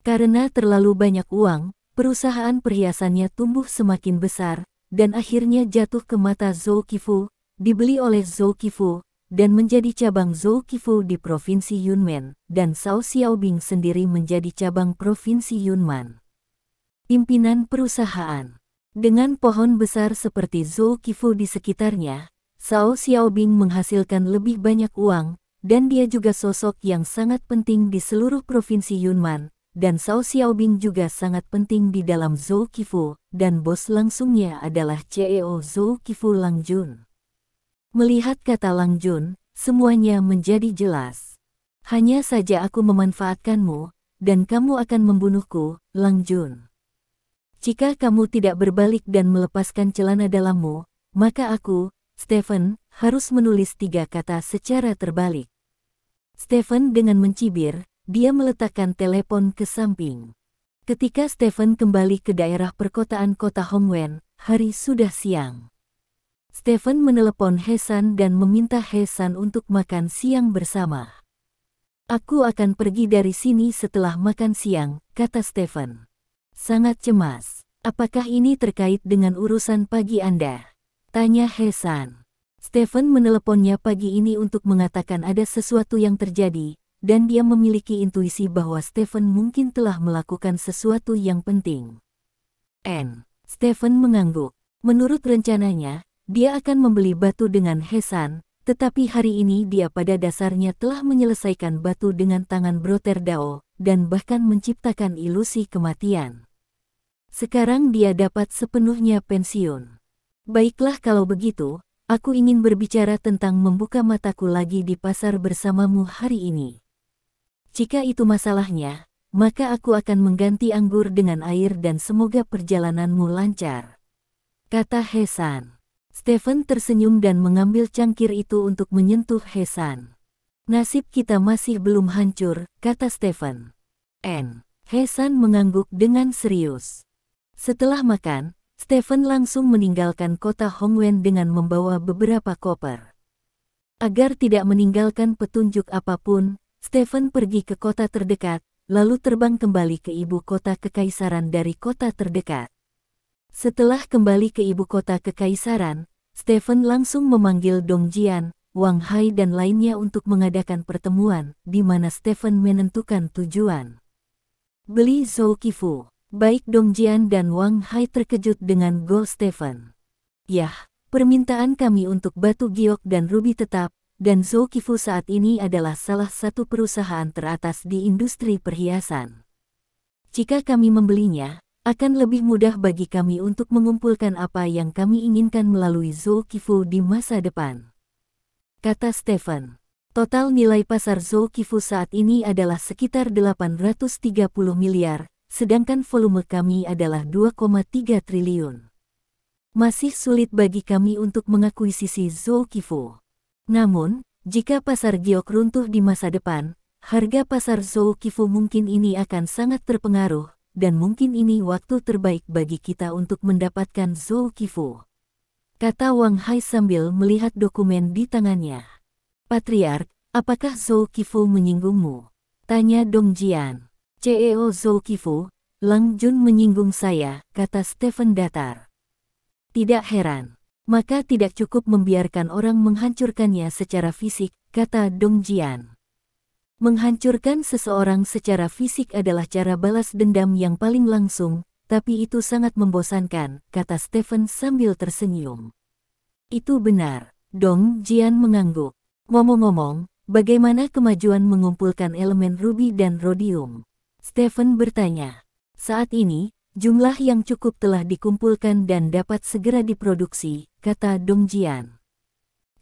Speaker 1: Karena terlalu banyak uang, perusahaan perhiasannya tumbuh semakin besar, dan akhirnya jatuh ke mata Zhou Qifu, dibeli oleh Zhou Qifu, dan menjadi cabang Zhou Qifu di Provinsi Yunmen, dan Cao Xiaobing sendiri menjadi cabang Provinsi Yunnan. Pimpinan perusahaan. Dengan pohon besar seperti Zhou Qifu di sekitarnya, Cao Xiaobing menghasilkan lebih banyak uang, dan dia juga sosok yang sangat penting di seluruh Provinsi Yunnan, dan Cao Xiaobing juga sangat penting di dalam Zhou Qifu, dan bos langsungnya adalah CEO Zhou Qifu Lang Jun. Melihat kata Lang Jun, semuanya menjadi jelas. Hanya saja aku memanfaatkanmu, dan kamu akan membunuhku, Lang Jun. Jika kamu tidak berbalik dan melepaskan celana dalammu, maka aku, Stephen, harus menulis 3 kata secara terbalik. Stephen dengan mencibir, dia meletakkan telepon ke samping. Ketika Stephen kembali ke daerah perkotaan kota Hongwen, hari sudah siang. Stephen menelepon He San dan meminta He San untuk makan siang bersama. Aku akan pergi dari sini setelah makan siang, kata Stephen. Sangat cemas. Apakah ini terkait dengan urusan pagi Anda? Tanya He San. Stephen meneleponnya pagi ini untuk mengatakan ada sesuatu yang terjadi, dan dia memiliki intuisi bahwa Stephen mungkin telah melakukan sesuatu yang penting. Stephen mengangguk. Menurut rencananya, dia akan membeli batu dengan He San, tetapi hari ini dia pada dasarnya telah menyelesaikan batu dengan tangan Brother Dao, dan bahkan menciptakan ilusi kematian. Sekarang dia dapat sepenuhnya pensiun. Baiklah kalau begitu, aku ingin berbicara tentang membuka mataku lagi di pasar bersamamu hari ini. Jika itu masalahnya, maka aku akan mengganti anggur dengan air dan semoga perjalananmu lancar, kata He San. Stephen tersenyum dan mengambil cangkir itu untuk menyentuh He San. Nasib kita masih belum hancur, kata Stephen. He San mengangguk dengan serius. Setelah makan, Stephen langsung meninggalkan kota Hongwen dengan membawa beberapa koper. Agar tidak meninggalkan petunjuk apapun, Stephen pergi ke kota terdekat, lalu terbang kembali ke ibu kota kekaisaran dari kota terdekat. Setelah kembali ke ibu kota kekaisaran, Stephen langsung memanggil Dong Jian, Wang Hai dan lainnya untuk mengadakan pertemuan, di mana Stephen menentukan tujuan. Beli Zhou Qifu. Baik Dong Jian dan Wang Hai terkejut dengan goal Stephen. Yah, permintaan kami untuk batu giok dan rubi tetap, dan Zhou Qifu saat ini adalah salah satu perusahaan teratas di industri perhiasan. Jika kami membelinya, akan lebih mudah bagi kami untuk mengumpulkan apa yang kami inginkan melalui Zhou Qifu di masa depan, kata Stephen. Total nilai pasar Zhou Qifu saat ini adalah sekitar 830 miliar, sedangkan volume kami adalah 2,3 triliun. Masih sulit bagi kami untuk mengakuisisi Zhou Qifu. Namun, jika pasar giok runtuh di masa depan, harga pasar Zhou Qifu mungkin ini akan sangat terpengaruh, dan mungkin ini waktu terbaik bagi kita untuk mendapatkan Zhou Qifu, kata Wang Hai sambil melihat dokumen di tangannya. Patriark, apakah Zhou Qifu menyinggungmu? Tanya Dong Jian. CEO Zulkifli, Lang Jun menyinggung saya, kata Stephen datar. Tidak heran. Maka tidak cukup membiarkan orang menghancurkannya secara fisik, kata Dong Jian. Menghancurkan seseorang secara fisik adalah cara balas dendam yang paling langsung, tapi itu sangat membosankan, kata Stephen sambil tersenyum. Itu benar, Dong Jian mengangguk. Ngomong-ngomong, bagaimana kemajuan mengumpulkan elemen ruby dan rhodium? Stephen bertanya. Saat ini, jumlah yang cukup telah dikumpulkan dan dapat segera diproduksi, kata Dong Jian.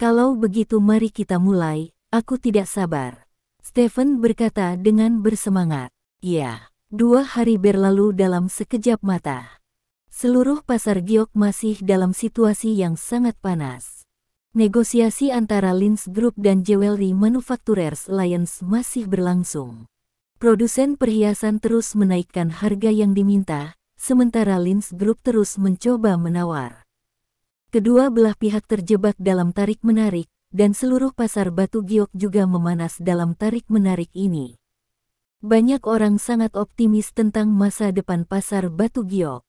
Speaker 1: Kalau begitu mari kita mulai, aku tidak sabar. Stephen berkata dengan bersemangat. Ya, 2 hari berlalu dalam sekejap mata. Seluruh pasar giok masih dalam situasi yang sangat panas. Negosiasi antara Lins Group dan Jewelry Manufacturers Alliance masih berlangsung. Produsen perhiasan terus menaikkan harga yang diminta, sementara Lins Group terus mencoba menawar. Kedua belah pihak terjebak dalam tarik-menarik, dan seluruh pasar batu giok juga memanas dalam tarik-menarik ini. Banyak orang sangat optimis tentang masa depan pasar batu giok.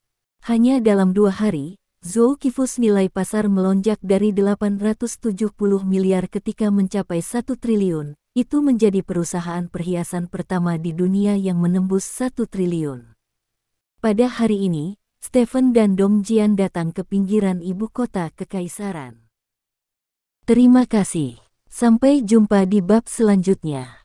Speaker 1: Hanya dalam 2 hari, Zulkifli nilai pasar melonjak dari 870 miliar ketika mencapai 1 triliun. Itu menjadi perusahaan perhiasan pertama di dunia yang menembus 1 triliun. Pada hari ini, Stephen dan Dong Jian datang ke pinggiran ibu kota kekaisaran. Terima kasih. Sampai jumpa di bab selanjutnya.